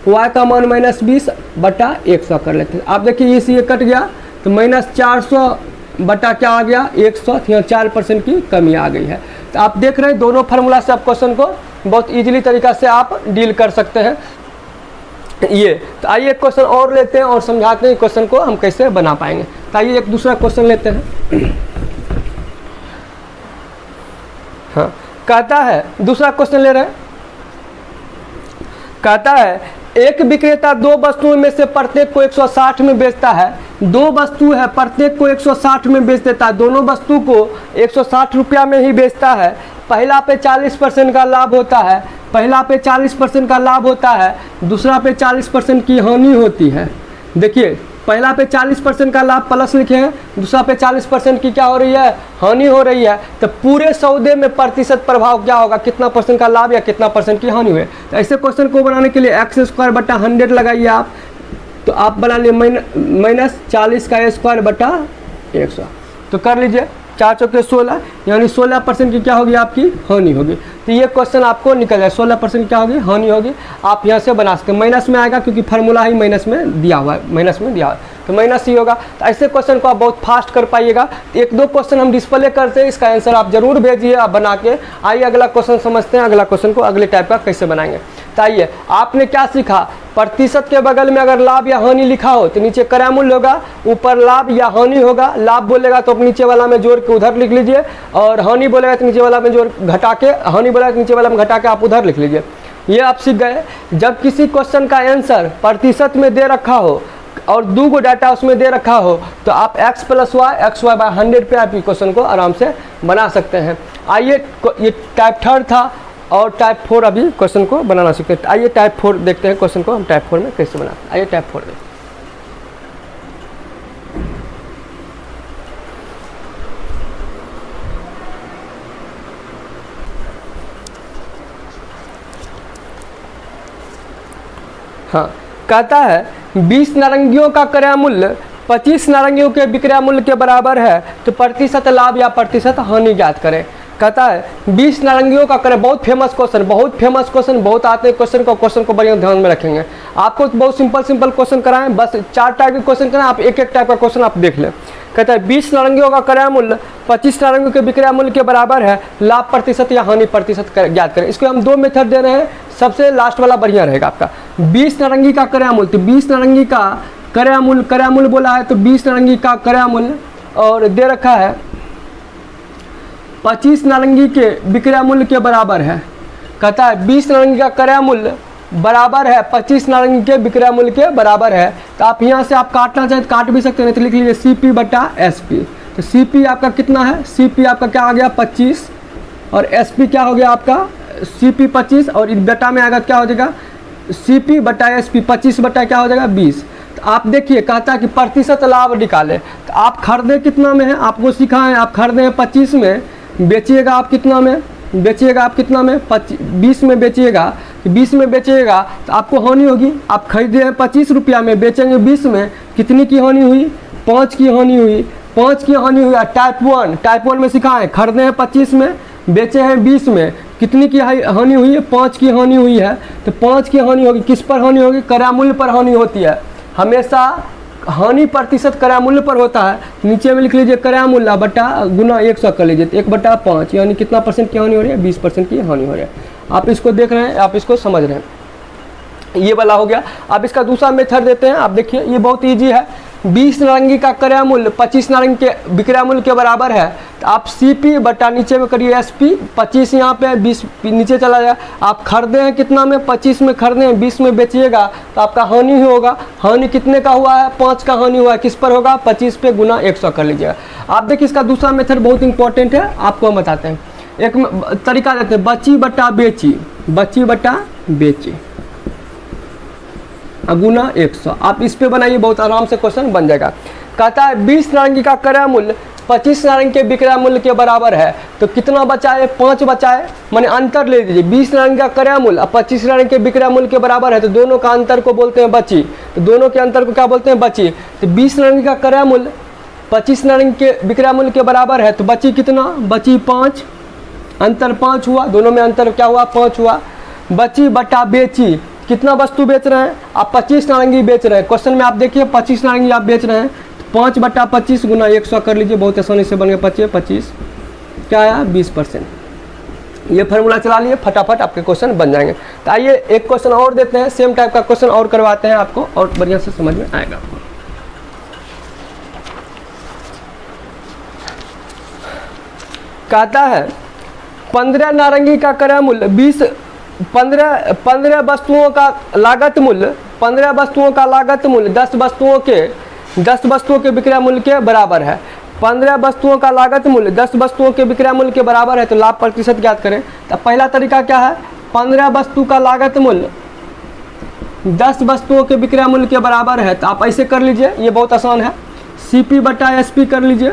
y का मान -20 बटा 100 कर लेते हैं। आप देखिए इसी ये कट गया तो -400 बटा क्या आ गया 100, यहाँ 4% की कमी आ गई है। तो आप देख रहे हैं दोनों फार्मूला से आप क्वेश्चन को बहुत इजीली तरीका से आप डील कर सकते हैं ये। तो आइए एक क्वेश्चन और लेते हैं और समझाते हैं क्वेश्चन को हम कैसे बना पाएंगे। तो आइए एक दूसरा क्वेश्चन लेते हैं। हाँ, कहता है दूसरा क्वेश्चन ले रहे हैं। कहता है एक विक्रेता दो वस्तुओं में से प्रत्येक को 160 में बेचता है। दो वस्तु है, प्रत्येक को 160 में बेच देता है, दोनों वस्तु को 160 रुपया में ही बेचता है। पहला पे 40% का लाभ होता है, पहला पे 40% का लाभ होता है, दूसरा पे 40% की हानि होती है। देखिए पहला पे 40% का लाभ प्लस लिखे हैं, दूसरा पे 40% की क्या हो रही है हानि हो रही है। तो पूरे सौदे में प्रतिशत प्रभाव क्या होगा, कितना परसेंट का लाभ या कितना परसेंट की हानि हुई। तो ऐसे क्वेश्चन को बनाने के लिए x²/100 लगाइए आप, तो आप बना लिए -40 का स्क्वायर बटा 100। तो कर लीजिए 4 चौके 16, यानी 16% की क्या होगी आपकी हानि होगी। तो ये क्वेश्चन आपको निकल जाए 16% क्या होगी हानि होगी। आप यहाँ से बना सकते हैं, माइनस में आएगा क्योंकि फार्मूला ही माइनस में दिया हुआ है, माइनस में दिया हुआ है तो माइनस ही होगा। तो ऐसे क्वेश्चन को आप बहुत फास्ट कर पाइएगा। एक दो क्वेश्चन हम डिस्प्ले करते हैं, इसका आंसर आप जरूर भेजिए आप बना के। आइए अगला क्वेश्चन समझते हैं, अगला क्वेश्चन को अगले टाइप का कैसे बनाएंगे। तो आइए आपने क्या सीखा, प्रतिशत के बगल में अगर लाभ या हानि लिखा हो तो नीचे क्रय मूल्य होगा, ऊपर लाभ या हानि होगा। लाभ बोलेगा तो नीचे वाला में जोड़ के उधर लिख लीजिए, और हानि बोलेगा तो नीचे वाला में जोड़ घटा के, हानि बोलेगा तो नीचे वाला में घटा के आप उधर लिख लीजिए। ये आप सीख गए। जब किसी क्वेश्चन का आंसर प्रतिशत में दे रखा हो और दो गो डाटा उसमें दे रखा हो तो आप x+y/100 पे आप क्वेश्चन को आराम से बना सकते हैं। आइए ये टाइप 3 था और टाइप 4 अभी क्वेश्चन को बनाना सीखते हैं। आइए टाइप 4 देखते हैं क्वेश्चन को हम टाइप 4 में कैसे बनाते हैं। आइए टाइप 4 देखते हैं। हाँ, कहता है 20 नारंगियों का क्रय मूल्य 25 नारंगियों के विक्रय मूल्य के बराबर है तो प्रतिशत लाभ या प्रतिशत हानि ज्ञात करें। कहता है 20 नारंगियों का क्रय, बहुत फेमस क्वेश्चन, बहुत आते हैं क्वेश्चन को बढ़िया ध्यान में रखेंगे। आपको बहुत सिंपल क्वेश्चन कराएं, बस 4 टाइप के क्वेश्चन कराएं, आप एक टाइप का क्वेश्चन आप देख लें। कहता है 20 नारंगियों का क्रय मूल्य 25 नारंगियों के विक्रय मूल्य के बराबर है, लाभ प्रतिशत या हानि प्रतिशत ज्ञात करें। इसको हम 2 मेथड दे रहे हैं, सबसे लास्ट वाला बढ़िया रहेगा आपका। 20 नारंगी का क्रय मूल्य, तो 20 नारंगी का क्रय मूल्य बोला है तो 20 नारंगी का क्रय मूल्य और दे रखा है 25 नारंगी के विक्रय मूल्य के बराबर है। कहता है 20 नारंगी का क्रय मूल्य बराबर है 25 नारंगी के विक्रय मूल्य के बराबर है। तो आप यहाँ से आप काटना चाहें तो काट भी सकते हैं, तो लिख लीजिए CP/SP। तो CP आपका कितना है, CP आपका क्या आ गया 25 और SP क्या हो गया आपका CP 25 और बेटा में आएगा क्या हो जाएगा CP/SP 25 बटा क्या हो जाएगा 20। तो आप देखिए कहता है कि प्रतिशत लाभ निकाले। तो आप खरीदे कितना में है, आपको सिखा है, आप खरीदे हैं 25 में, बेचिएगा आप कितना में, 20 में बेचिएगा, 20 में बेचिएगा तो आपको हानि होगी। आप खरीदे हैं 25 रुपया में, बेचेंगे 20 में, कितनी की हानि हुई 5 की हानि हुई, 5 की हानि हुई। टाइप 1 में सिखाएं, खरीदे हैं 25 में, बेचे हैं 20 में, कितनी की हानि हुई है 5 की हानि हुई है। तो 5 की हानि होगी, किस पर हानि होगी, क्रय मूल्य पर हानि होती है। हमेशा हानि प्रतिशत क्रय मूल्य पर होता है। नीचे में लिख लीजिए क्रय मूल्य बटा गुना 100 कर लीजिए, 1/5 यानी कितना परसेंट की हानि हो रही है 20% की हानि हो रही है। आप इसको देख रहे हैं, आप इसको समझ रहे हैं, ये वाला हो गया। अब इसका दूसरा मेथड देते हैं। आप देखिए ये बहुत ईजी है। 20 नारंगी का क्रय मूल्य 25 नारंगी के विक्रय मूल्य के बराबर है, तो आप CP बटा नीचे में करिए SP, 25 यहाँ पे 20 नीचे चला जाए। आप खरीदे हैं कितना में, 25 में खरीदे हैं, 20 में बेचिएगा तो आपका हानि ही होगा। हानि कितने का हुआ है, 5 का हानि हुआ है। किस पर होगा, 25 पे गुना 100 कर लीजिएगा। आप देखिए इसका दूसरा मेथड बहुत इंपॉर्टेंट है, आपको हम बताते हैं। एक तरीका देते हैं, बची बटा बेची, बची बटा बेची गुना 100। आप इस पे बनाइए, बहुत आराम से क्वेश्चन बन जाएगा। कहता है 20 नारंगी का क्रय मूल्य 25 नारंगी के विक्रय मूल्य के बराबर है, तो कितना बचाए, 5 बचाए, माने अंतर ले लीजिए। 20 नारंगी का क्रय मूल्य और 25 नारंगी के विक्रय मूल्य के बराबर है, तो दोनों का अंतर को बोलते हैं बची, तो दोनों के अंतर को क्या बोलते हैं, बची। तो 20 नारंगी का क्रय मूल्य 25 नारंगी के विक्रय मूल्य के बराबर है, तो बची कितना, बची 5, अंतर 5 हुआ, दोनों में अंतर क्या हुआ, 5 हुआ। बची बटा बेची, कितना वस्तु बेच रहे हैं आप, 25 नारंगी बेच रहे हैं। क्वेश्चन में आप देखिए 25 नारंगी आप बेच रहे हैं, तो 5 बटा 25 गुना 100 कर लीजिए, बहुत आसानी से बन गया। 25 क्या आया, 20%। ये फार्मूला चला लिए, फटाफट आपके क्वेश्चन बन जाएंगे। तो आइए एक क्वेश्चन और देते हैं, सेम टाइप का क्वेश्चन और करवाते हैं आपको, और बढ़िया से समझ में आएगा। कहता है 15 नारंगी का क्रय मूल्य 15 वस्तुओं का लागत मूल्य, 15 वस्तुओं का लागत मूल्य 10 वस्तुओं के विक्रय मूल्य के बराबर है। 15 वस्तुओं का लागत मूल्य 10 वस्तुओं के विक्रय मूल्य के बराबर है, तो लाभ प्रतिशत ज्ञात करें। तो पहला तरीका क्या है, 15 वस्तु का लागत मूल्य 10 वस्तुओं के विक्रय मूल्य के बराबर है, तो आप ऐसे कर लीजिए, ये बहुत आसान है। CP बटा SP कर लीजिए,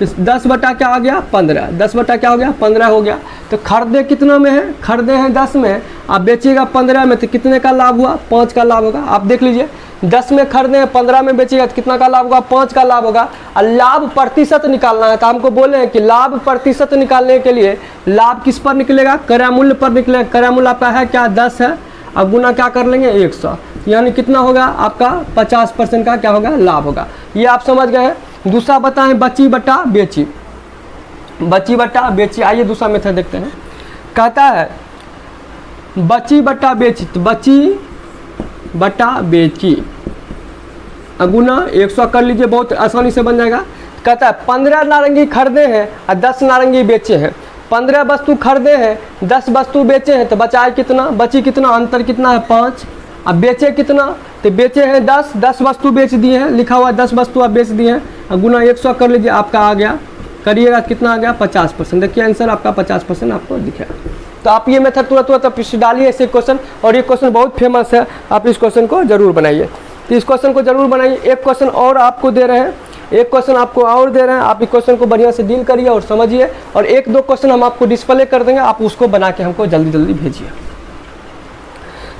10 बटा क्या आ गया, 15, 10 बटा क्या हो गया, 15 हो गया। तो खरीदे कितना में है, खरीदे हैं 10 में, आप बेचिएगा 15 में, तो कितने का लाभ हुआ, 5 का लाभ होगा। आप देख लीजिए 10 में खरीदे हैं, 15 में बेचिएगा तो कितना का लाभ होगा, 5 का लाभ होगा। और लाभ प्रतिशत निकालना है, तो हमको बोले हैं कि लाभ प्रतिशत निकालने के लिए लाभ किस पर निकलेगा, क्रय मूल्य पर निकलेगा। क्रय मूल्य आपका है क्या, 10 है, अब गुना क्या कर लेंगे, 100, यानी कितना होगा आपका 50% का क्या होगा, लाभ होगा। ये आप समझ गए हैं। दूसरा बताएं, बची बटा बेची, बची बटा बेची। आइए दूसरा मेथड देखते हैं। कहता है बची बटा बेची, तो बची बटा बेची गुना 100 कर लीजिए, बहुत आसानी से बन जाएगा। कहता है 15 नारंगी खरीदे हैं और 10 नारंगी बेचे हैं। 15 वस्तु खरीदे हैं, 10 वस्तु बेचे हैं, तो बचाए कितना, बची कितना, अंतर कितना है, 5। अब बेचे कितना, तो बेचे हैं 10 वस्तु बेच दिए हैं, लिखा हुआ 10 वस्तु आप बेच दिए हैं, गुना 100 कर लीजिए, आपका आ गया, करिएगा कितना आ गया, 50%। देखिए आंसर आपका 50% आपको दिखेगा। तो आप ये मेथड तुरंत डालिए ऐसे क्वेश्चन, और ये क्वेश्चन बहुत फेमस है, आप इस क्वेश्चन को जरूर बनाइए। तो इस क्वेश्चन को जरूर बनाइए। एक क्वेश्चन और आपको दे रहे हैं, एक क्वेश्चन आपको और दे रहे हैं, आप इस क्वेश्चन को बढ़िया से डील करिए और समझिए, और 1-2 क्वेश्चन हम आपको डिस्प्ले कर देंगे, आप उसको बना के हमको जल्दी जल्दी भेजिए।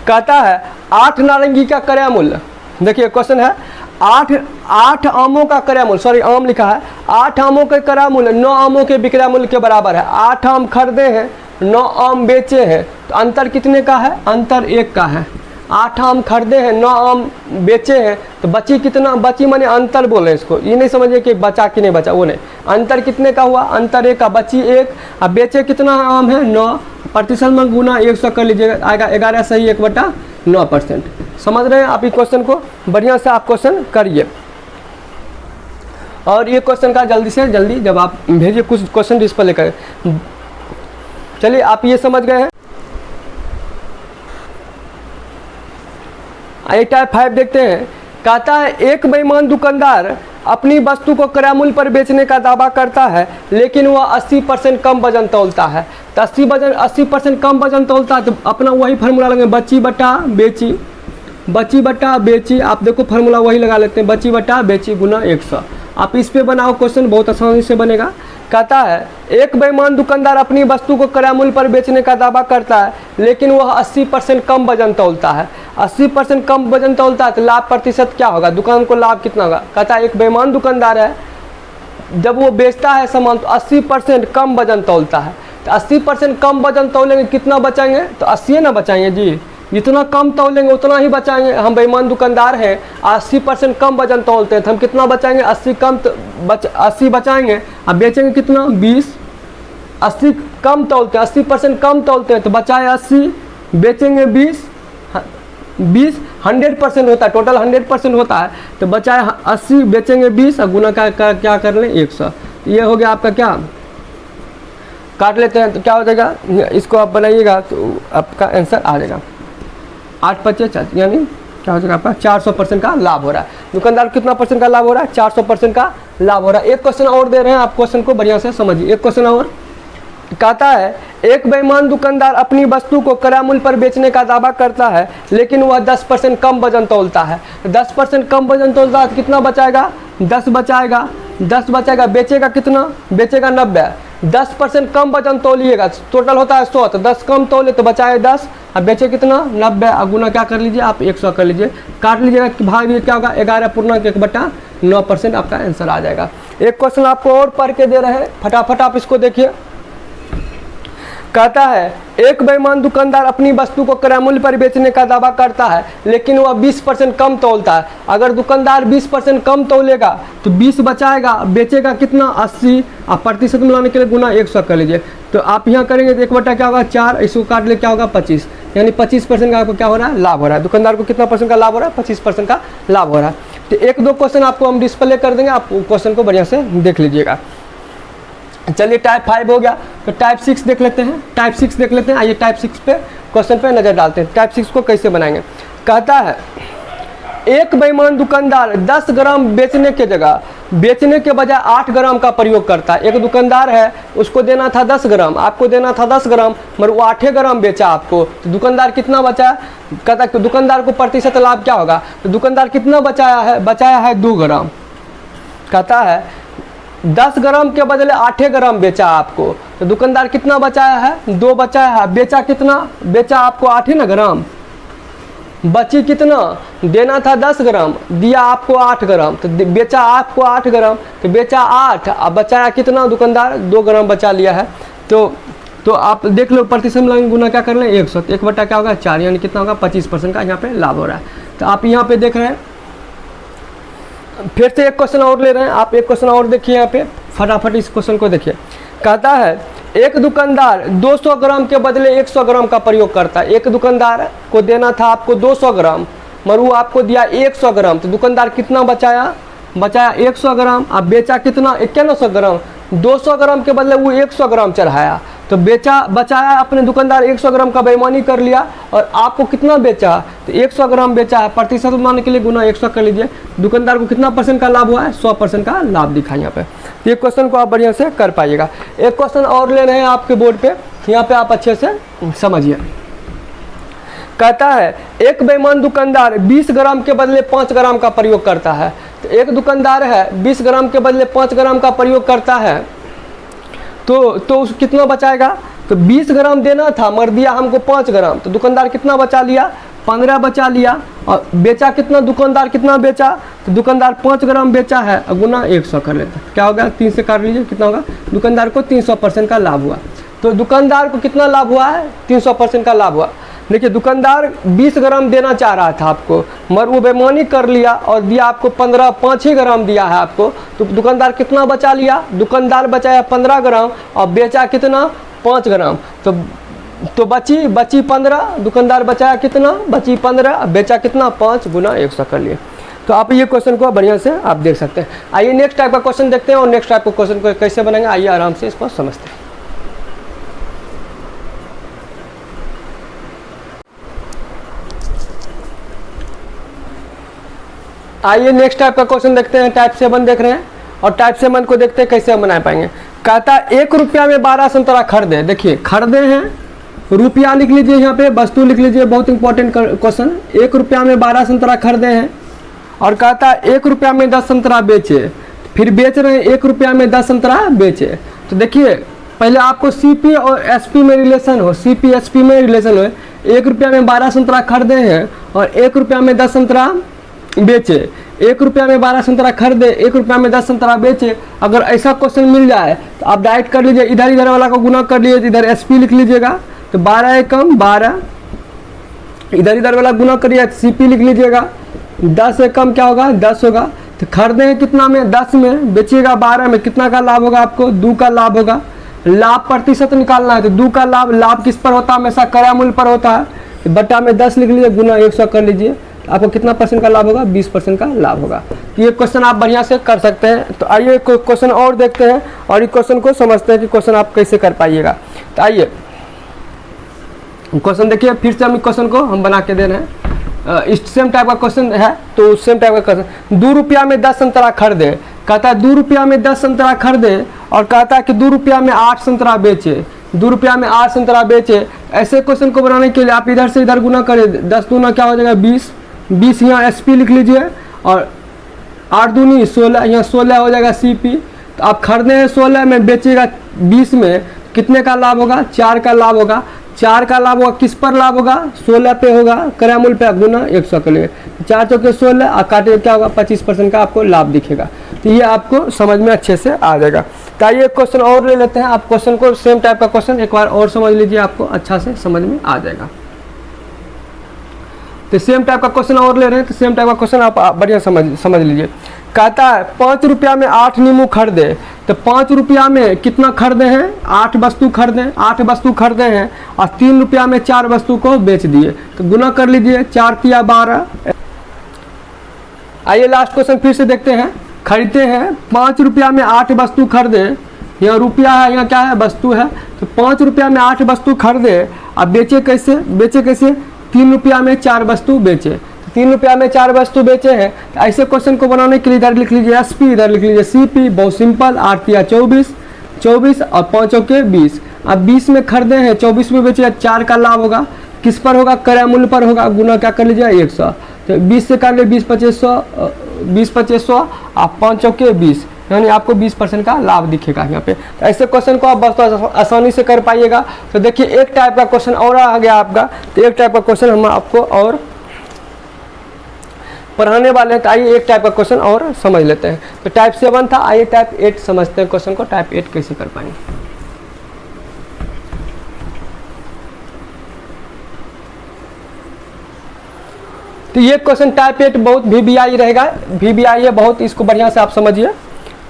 कहता है 8 नारंगी का क्रय मूल्य, देखिए क्वेश्चन है 8 आमों का क्रय मूल्य, सॉरी आम लिखा है, 8 आमों का क्रय मूल्य 9 आमों के विक्रय मूल्य के बराबर है। 8 आम खरीदे हैं, 9 आम बेचे हैं, तो अंतर कितने का है, अंतर 1 का है। 8 आम खरीदे हैं, 9 आम बेचे हैं, तो बची कितना, बची माने अंतर बोले इसको, ये नहीं समझिए कि बचा कि नहीं बचा, वो नहीं, अंतर कितने का हुआ, अंतर 1 का, बची 1। अब बेचे कितना आम है, 9, प्रतिशत में गुना 100 कर लीजिएगा, आएगा 11 सही 1/9%। समझ रहे हैं आप इस क्वेश्चन को, बढ़िया से आप क्वेश्चन करिए। और ये क्वेश्चन का जल्दी से जल्दी जब आप भेजिए, कुछ क्वेश्चन डिस्प्ले करें। चलिए आप ये समझ गए हैं। आइए टाइप 5 देखते हैं। कहता है एक बेईमान दुकानदार अपनी वस्तु को क्रय मूल्य पर बेचने का दावा करता है, लेकिन वह 80% कम वजन तौलता है। तो 80% कम वजन तौलता है, तो अपना वही फार्मूला लगे, बची बटा बेची, बची बटा बेची। आप देखो फार्मूला वही लगा लेते हैं, बची बटा बेची गुना 100। आप इस पे बनाओ क्वेश्चन, बहुत आसानी से बनेगा। कहता है एक बेईमान दुकानदार अपनी वस्तु को क्रय मूल्य पर बेचने का दावा करता है, लेकिन वह 80% कम वजन तौलता है। 80% कम वजन तौलता है, तो लाभ प्रतिशत क्या होगा, दुकान को लाभ कितना होगा। कहता है एक बेईमान दुकानदार है, जब वो बेचता है सामान तो 80% कम वजन तौलता है। तो 80% कम वजन तौलेंगे, कितना बचाएंगे, तो 80 ना बचाएंगे जी, जितना कम तौलेंगे उतना ही बचाएंगे। हम बेईमान दुकानदार हैं, 80% कम वजन तौलते हैं, तो हम कितना बचाएंगे, 80 बचाएंगे। अब बेचेंगे कितना, 20। 80 कम तौलते हैं, 80% कम तौलते हैं, तो बचाए 80, बेचेंगे 20, 100% होता है, टोटल 100% होता है, तो बचा है 80, बेचेंगे 20 और गुना क्या कर लें 100। ये हो गया आपका, क्या काट लेते हैं तो क्या हो जाएगा, इसको आप बनाइएगा तो आपका आंसर आ जाएगा 8×5 यानी क्या हो जाएगा आपका 400% का लाभ हो रहा है। दुकानदार कितना परसेंट का लाभ हो रहा है, 400% का लाभ हो रहा है। एक क्वेश्चन और दे रहे हैं, आप क्वेश्चन को बढ़िया से समझिए। एक क्वेश्चन और कहता है, एक बेईमान दुकानदार अपनी वस्तु को क्रय मूल्य पर बेचने का दावा करता है, लेकिन वह 10% कम वजन तौलता है। 10% कम वजन तौलता है तो कितना बचाएगा, 10 बचाएगा, 10 बचाएगा, बेचेगा कितना, बेचेगा 90। 10% कम वजन तौलिएगा, टोटल होता है 100, तो 10 कम तौले तो बचाए 10 और बेचे कितना 90 और गुना क्या कर लीजिए आप 100 कर लीजिए, काट लीजिएगा, भाग लीजिए, क्या होगा 11.1/9% आपका आंसर आ जाएगा। एक क्वेश्चन आपको और पढ़ के दे रहे हैं, फटाफट आप इसको देखिए। कहता है, एक बेईमान दुकानदार अपनी वस्तु को क्रय मूल्य पर बेचने का दावा करता है, लेकिन वह 20% कम तौलता है। अगर दुकानदार 20% कम तौलेगा तो 20 बचाएगा, बेचेगा कितना 80 और प्रतिशत मिलाने के लिए गुना 100 कर लीजिए। तो आप यहाँ करेंगे तो 1/4 क्या होगा 4, इसको काट ले क्या होगा 25, यानी 25% का आपको क्या हो रहा है लाभ हो रहा है। दुकानदार को कितना परसेंट का लाभ हो रहा है, 25% का लाभ हो रहा है। तो 1-2 क्वेश्चन आपको हम डिस्प्ले कर देंगे, आप क्वेश्चन को बढ़िया से देख लीजिएगा। चलिए टाइप 5 हो गया, तो टाइप 6 देख लेते हैं। टाइप 6 देख लेते हैं, आइए टाइप 6 पे क्वेश्चन पे नज़र डालते हैं। टाइप 6 को कैसे बनाएंगे। कहता है, एक बेईमान दुकानदार 10 ग्राम बेचने के जगह बेचने के बजाय 8 ग्राम का प्रयोग करता है। एक दुकानदार है, उसको देना था 10 ग्राम, आपको देना था 10 ग्राम, मगर वो 8 ग्राम बेचा आपको, तो दुकानदार कितना बचाया। कहता है दुकानदार को प्रतिशत लाभ क्या होगा, तो दुकानदार कितना बचाया है 2 ग्राम। कहता है 10 ग्राम के बदले 8 ग्राम बेचा आपको, तो दुकानदार कितना बचाया है 2 बचाया है, बेचा कितना, बेचा आपको 8 ना ग्राम, बची कितना, देना था 10 ग्राम, दिया आपको 8 ग्राम, तो बेचा आपको 8 ग्राम, तो बेचा 8 अब बचाया कितना, दुकानदार 2 ग्राम बचा लिया है। तो आप देख लो प्रतिशत में गुना क्या कर लें 100, तो 1/4 क्या होगा 4, यानी कितना होगा 25% का यहाँ पे लाभ हो रहा है। तो आप यहाँ पे देख रहे हैं, फिर से एक क्वेश्चन और ले रहे हैं, आप एक क्वेश्चन और देखिए यहाँ पे, फटाफट इस क्वेश्चन को देखिए। कहता है, एक दुकानदार 200 ग्राम के बदले 100 ग्राम का प्रयोग करता है। एक दुकानदार को देना था आपको 200 ग्राम, मगर वो आपको दिया 100 ग्राम, तो दुकानदार कितना बचाया 100 ग्राम, अब बेचा कितना 9100 ग्राम। 200 ग्राम के बदले वो 100 ग्राम चढ़ाया, तो बचाया अपने दुकानदार 100 ग्राम का बेईमानी कर लिया, और आपको कितना बेचा, तो 100 ग्राम बेचा है, प्रतिशत मानने के लिए गुना 100 कर लीजिए। दुकानदार को कितना परसेंट का लाभ हुआ है, 100% का लाभ दिखा यहाँ पे। तो ये क्वेश्चन को आप बढ़िया से कर पाइएगा। एक क्वेश्चन और ले रहे हैं आपके बोर्ड पे, यहाँ पे आप अच्छे से समझिए। कहता है, एक बेईमान दुकानदार 20 ग्राम के बदले 5 ग्राम का प्रयोग करता है। तो एक दुकानदार है 20 ग्राम के बदले 5 ग्राम का प्रयोग करता है, तो उस कितना बचाएगा, तो 20 ग्राम देना था, मर दिया हमको 5 ग्राम, तो दुकानदार कितना बचा लिया 15 बचा लिया, और बेचा कितना, दुकानदार कितना बेचा, तो दुकानदार 5 ग्राम बेचा है, और गुना 100 कर लेता है, क्या होगा 3 से काट लीजिए, कितना होगा, दुकानदार को 300% का लाभ हुआ। तो दुकानदार को कितना लाभ हुआ है, 300% का लाभ हुआ। देखिए दुकानदार 20 ग्राम देना चाह रहा था आपको, मगर वो बेईमानी कर लिया और दिया आपको 5 ग्राम दिया है आपको, तो दुकानदार कितना बचा लिया, दुकानदार बचाया 15 ग्राम और बेचा कितना 5 ग्राम, तो बची 15, दुकानदार बचाया कितना, बची 15, बेचा कितना 5 गुना 100 कर लिए। तो आप ये क्वेश्चन को बढ़िया से आप देख सकते हैं। आइए नेक्स्ट टाइप का क्वेश्चन देखते हैं, और नेक्स्ट टाइप का क्वेश्चन को कैसे बनाएंगे, आइए आराम से इसको समझते हैं। आइए नेक्स्ट टाइप का क्वेश्चन देखते हैं। टाइप 7 देख रहे हैं, और टाइप 7 को देखते हैं कैसे हम बना पाएंगे। कहता है 1 रुपया में 12 संतरा खरीदे। देखिए खरीदे हैं, रुपया लिख लीजिए, यहाँ पे वस्तु लिख लीजिए, बहुत इंपॉर्टेंट क्वेश्चन। 1 रुपया में 12 संतरा खरीदे हैं, और कहता है 1 रुपया में 10 संतरा बेचे, फिर बेच रहे हैं 1 रुपया में 10 संतरा बेचे। तो देखिए पहले आपको सीपी और एसपी में रिलेशन हो, सीपी एसपी में रिलेशन हो। 1 रुपया में 12 संतरा खरीदे हैं और 1 रुपया में 10 संतरा बेचे। 1 रुपया में 12 संतरा खरीदे, 1 रुपया में 10 संतरा बेचे। अगर ऐसा क्वेश्चन मिल जाए तो आप डायरेक्ट कर लीजिए, इधर वाला को गुना कर लीजिए, इधर एसपी लिख लीजिएगा, तो 12 एकम 12, इधर वाला गुना करिए, सीपी लिख लीजिएगा, 10 एकम क्या होगा 10 होगा। तो खरीदे हैं कितना में 10 में, बेचिएगा 12 में, कितना का लाभ होगा आपको 2 का लाभ होगा। लाभ प्रतिशत निकालना है, तो 2 का लाभ किस पर होता है, हमेशा क्रय मूल्य पर होता है। बट्टा में 10 लिख लीजिए, गुना 100 कर लीजिए, तो आपको कितना परसेंट का लाभ होगा, 20% का लाभ होगा। तो ये क्वेश्चन आप बढ़िया से कर सकते हैं। तो आइए क्वेश्चन और देखते हैं और इस क्वेश्चन को समझते हैं कि क्वेश्चन आप कैसे कर पाइएगा। तो आइए क्वेश्चन देखिए, फिर से हम क्वेश्चन को हम बना के दे रहे हैं। इस सेम टाइप का क्वेश्चन है, तो सेम टाइप का क्वेश्चन, 2 रुपया में 10 संतरा खरीदे, कहता है 2 रुपया में 10 संतरा खरीदे और कहता है कि 2 रुपया में 8 संतरा बेचे, 2 रुपया में 8 संतरा बेचे। ऐसे क्वेश्चन को बनाने के लिए आप इधर से इधर गुना करें, 10 दूना क्या हो जाएगा 20, 20 यहाँ SP लिख लीजिए और 8 दूनी 16, यहाँ 16 हो जाएगा CP। तो आप खरीदे हैं 16 में, बेचेगा 20 में, कितने का लाभ होगा, 4 का लाभ होगा। 4 का लाभ होगा, किस पर लाभ होगा, 16 पे होगा, क्रय मूल्य पे गुना 100 कर लेंगे, 4 चौके 16 और काटे क्या होगा 25% का आपको लाभ दिखेगा। तो ये आपको समझ में अच्छे से आ जाएगा। तो आइए क्वेश्चन और ले लेते हैं। आप क्वेश्चन को सेम टाइप का क्वेश्चन एक बार और समझ लीजिए, आपको अच्छा से समझ में आ जाएगा। तो सेम टाइप का क्वेश्चन और ले रहे हैं, तो सेम टाइप का क्वेश्चन आप बढ़िया समझ लीजिए। कहता है 5 रुपया में 8 नींबू खरीदे, तो 5 रुपया में कितना खरीदे हैं, 8 वस्तु खरीदे, 8 वस्तु खरीदे हैं और 3 रुपया में 4 वस्तु को बेच दिए। तो गुना कर लीजिए, 4 तिया 12। आइए लास्ट क्वेश्चन फिर से देखते हैं। खरीदते हैं 5 रुपया में 8 वस्तु खरीदे, यहाँ रुपया है, यहाँ क्या है वस्तु है। तो 5 रुपया में 8 वस्तु खरीदे, अब बेचे कैसे, 3 रुपया में 4 वस्तु बेचे। 3 रुपया में 4 वस्तु बेचे हैं। तो ऐसे क्वेश्चन को बनाने के लिए इधर लिख लीजिए SP, इधर लिख लीजिए CP, बहुत सिंपल। 8 तिया 24, 24 और 5 चौके 20। अब 20 में खरीदे हैं, 24 में बेचे, 4 का लाभ होगा, किस पर होगा, क्रय मूल्य पर होगा, गुना क्या कर लीजिए 100। तो 20 से काट ले 20 2500, 20 2500 आप 5 चौके 20, यानी आपको 20% का लाभ दिखेगा यहाँ पे। तो ऐसे क्वेश्चन को आप बस आसानी से कर पाइएगा। तो देखिए एक टाइप का क्वेश्चन और आ गया आपका। तो एक टाइप का क्वेश्चन हम आपको और पढ़ाने वाले हैं। तो आइए एक टाइप का क्वेश्चन और समझ लेते हैं। तो टाइप 7 था, आइए टाइप 8 समझते हैं क्वेश्चन को। टाइप 8 कैसे कर पाएंगे। तो ये क्वेश्चन टाइप 8 बहुत VBI रहेगा, VBI है बहुत, इसको बढ़िया से आप समझिए।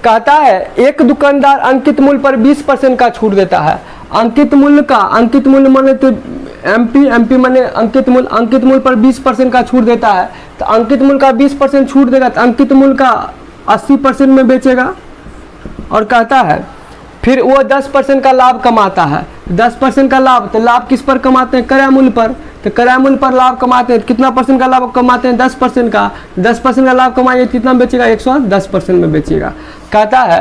कहता है एक दुकानदार अंकित मूल्य पर 20% का छूट देता है। अंकित मूल्य का, अंकित मूल्य माने तो MP माने अंकित मूल्य पर 20% का छूट देता है। तो अंकित मूल्य का 20% छूट देगा, तो अंकित मूल्य का 80% में बेचेगा। और कहता है फिर वो 10% का लाभ कमाता है। 10% का लाभ, तो लाभ किस पर कमाते हैं, क्रय मूल्य पर। तो क्रय मूल्य पर लाभ कमाते हैं, कितना परसेंट का लाभ कमाते हैं, 10% का। 10% का लाभ कमाइए, कितना बेचेगा, 110% में बेचेगा। कहता है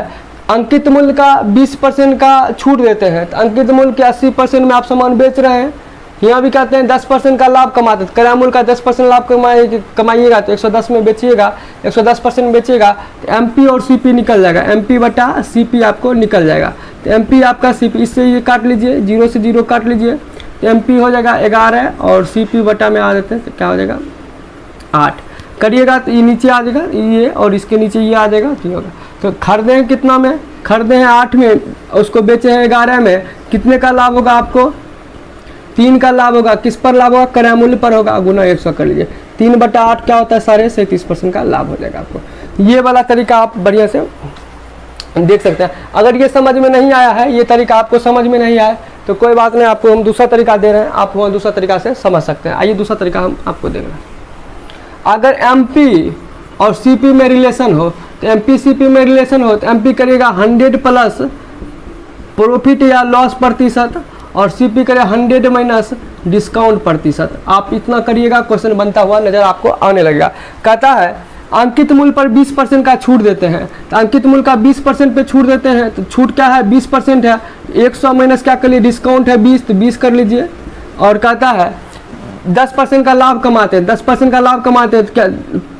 अंकित मूल्य का 20% का छूट देते हैं, तो अंकित मूल्य के 80% में आप सामान बेच रहे हैं। यहाँ भी कहते हैं 10% का लाभ कमाते हैं, क्रय मूल्य का 10% लाभ कमाइएगा तो 110 में बेचिएगा, 110% बेचेगा तो MP और CP निकल जाएगा, MP बटा CP आपको निकल जाएगा। तो MP आपका CP, इससे ये काट लीजिए, 0 से 0 काट लीजिए, तो MP हो जाएगा 11 और CP बटा में आ देते हैं तो क्या हो जाएगा 8 करिएगा। तो ये नीचे आ जाएगा ये, और इसके नीचे ये आ जाएगा, ठीक होगा। तो खरीदे हैं कितना में, खरीदे हैं 8 में, उसको बेचे हैं 11 में, कितने का लाभ होगा आपको, 3 का लाभ होगा। किस पर लाभ होगा, क्रय मूल्य पर होगा, गुना 100 कर लीजिए। 3 बटा 8 क्या होता है, 37.5% का लाभ हो जाएगा आपको। ये वाला तरीका आप बढ़िया से देख सकते हैं। अगर ये समझ में नहीं आया है, ये तरीका आपको समझ में नहीं आया तो कोई बात नहीं, आपको हम दूसरा तरीका दे रहे हैं, आप वहाँ दूसरा तरीका से समझ सकते हैं। आइए दूसरा तरीका हम आपको दे रहे हैं। अगर MP और CP में रिलेशन हो, तो MP CP में रिलेशन हो तो MP करेगा 100 प्लस प्रॉफिट या लॉस प्रतिशत, और CP करे 100 माइनस डिस्काउंट प्रतिशत। आप इतना करिएगा, क्वेश्चन बनता हुआ नजर आपको आने लगेगा। कहता है अंकित मूल्य पर 20% का छूट देते हैं, तो अंकित मूल्य का 20% पे छूट देते हैं, तो छूट क्या है 20% है, 100 माइनस क्या कर लीजिए डिस्काउंट है 20, तो 20 कर लीजिए। और कहता है 10% का लाभ कमाते हैं, 10% का लाभ कमाते हैं, क्या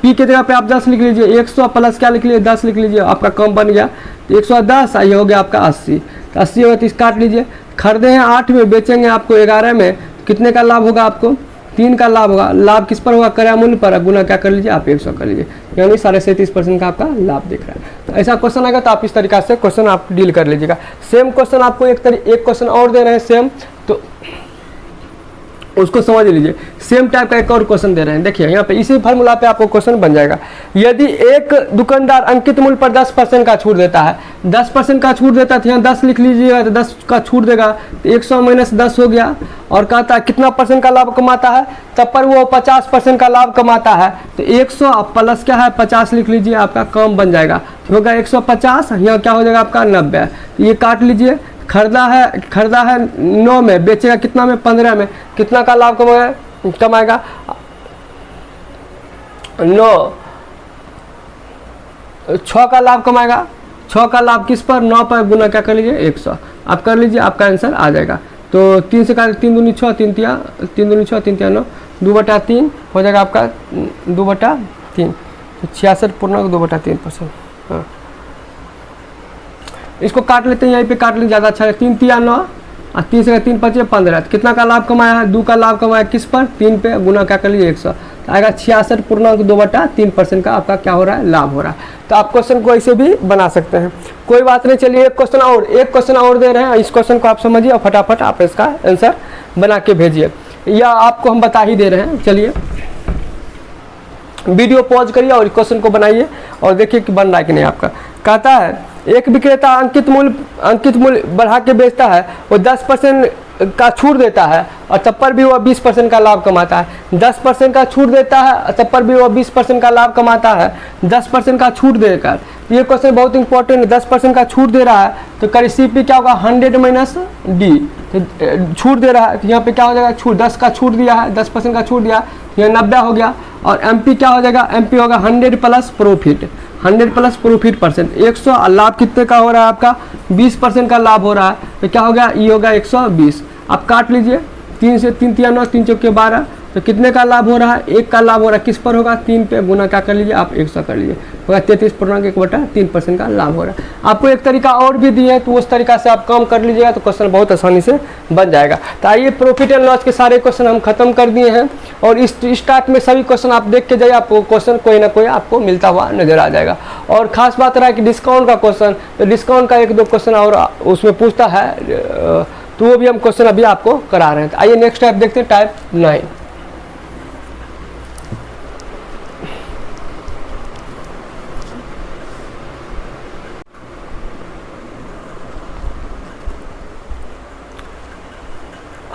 P के जगह पे आप 10 लिख लीजिए, 100 प्लस क्या लिख लीजिए 10 लिख लीजिए, आपका कम बन गया। तो 110 ये हो गया आपका 80, तो 80 होगा तो इस काट लीजिए। खरीदे हैं 8 में, बेचेंगे आपको 11 में, कितने का लाभ होगा आपको, 3 का लाभ होगा। लाभ किस पर होगा, क्रय मूल्य पर, गुना क्या कर लीजिए आप 100 कर लीजिए, यानी 37.5% का आपका लाभ दिख रहा है। तो ऐसा क्वेश्चन आएगा तो आप इस तरीका से क्वेश्चन आप डील कर लीजिएगा। सेम क्वेश्चन आपको एक क्वेश्चन और दे रहे हैं सेम, तो उसको समझ लीजिए। सेम टाइप का एक और क्वेश्चन दे रहे हैं, देखिए यहाँ पे इसी फार्मूला पे आपको क्वेश्चन बन जाएगा। यदि एक दुकानदार अंकित मूल्य पर 10% का छूट देता है, 10% का छूट देता है, तो यहाँ 10 लिख लीजिएगा तो 10 का छूट देगा, तो 100 माइनस 10 हो गया। और कहता है कितना परसेंट का लाभ कमाता है, तब पर वो 50% का लाभ कमाता है। तो 100 प्लस क्या है 50 लिख लीजिए, आपका कम बन जाएगा, होगा 150, यहाँ क्या हो जाएगा आपका 90। ये काट लीजिए, खरीदा है 9 में, बेचेगा कितना में 15 में, कितना का लाभ कमाएगा 6 का लाभ कमाएगा। 6 का लाभ किस पर, 9 पर गुना क्या कर लीजिए 100, आप कर लीजिए, आपका आंसर आ जाएगा। तो 3 से का 3 दूनी 6, 3 तिया 9, 2/3 हो जाएगा आपका 2/3, तो 66.2/3%। हाँ, इसको काट लेते हैं, यहीं पे काट लेते ज़्यादा अच्छा है। 3 तिया 9 और 3 से 3 5 15, कितना का लाभ कमाया है, 2 का लाभ कमाया किस पर, 3 पे, गुना क्या कर लीजिए 100, तो आएगा 66.2/3% का आपका क्या हो रहा है, लाभ हो रहा है। तो आप क्वेश्चन को ऐसे भी बना सकते हैं, कोई बात नहीं। चलिए एक क्वेश्चन और दे रहे हैं, इस क्वेश्चन को आप समझिए और फटाफट आप इसका आंसर बना के भेजिए, या आपको हम बता ही दे रहे हैं। चलिए वीडियो पॉज करिए और क्वेश्चन को बनाइए और देखिए कि बन रहा है कि नहीं आपका। कहता है एक विक्रेता अंकित मूल्य बढ़ा के बेचता है, वो 10% का छूट देता है और तब पर भी वह 20% का लाभ कमाता है। 10% का छूट देता है तब पर भी वह 20% का लाभ कमाता है, 10% का छूट देकर। ये क्वेश्चन बहुत इंपॉर्टेंट है, 10% का छूट दे रहा है तो कर CP क्या होगा 100 माइनस D, छूट दे रहा है तो यहाँ पे क्या हो जाएगा छूट, 10 का छूट दिया है, 10% का छूट दिया, यह 90 हो गया। और MP क्या हो जाएगा, MP होगा 100 plus profit, 100 plus profit percent, 100 लाभ कितने का हो रहा है आपका 20% का लाभ हो रहा है, तो क्या हो गया ये होगा 120। आप काट लीजिए, 3 से 3 तिया 9, 3 चौके 12, तो कितने का लाभ हो रहा है, 1 का लाभ हो रहा है, किस पर होगा 3 पे, गुना क्या कर लीजिए आप 100 कर लीजिए, होगा 33.1/3% का लाभ हो रहा है। आपको एक तरीका और भी दिया है, तो उस तरीका से आप काम कर लीजिएगा तो क्वेश्चन बहुत आसानी से बन जाएगा। तो आइए प्रॉफिट एंड लॉस के सारे क्वेश्चन हम खत्म कर दिए हैं और इस स्टार्ट में सभी क्वेश्चन आप देख के जाइए, आपको क्वेश्चन कोई ना कोई आपको मिलता हुआ नजर आ जाएगा। और खास बात रहा है कि डिस्काउंट का क्वेश्चन, तो डिस्काउंट का 1-2 क्वेश्चन और उसमें पूछता है, तो वो भी हम क्वेश्चन अभी आपको करा रहे हैं। तो आइए नेक्स्ट टाइप देखते हैं, टाइप 9।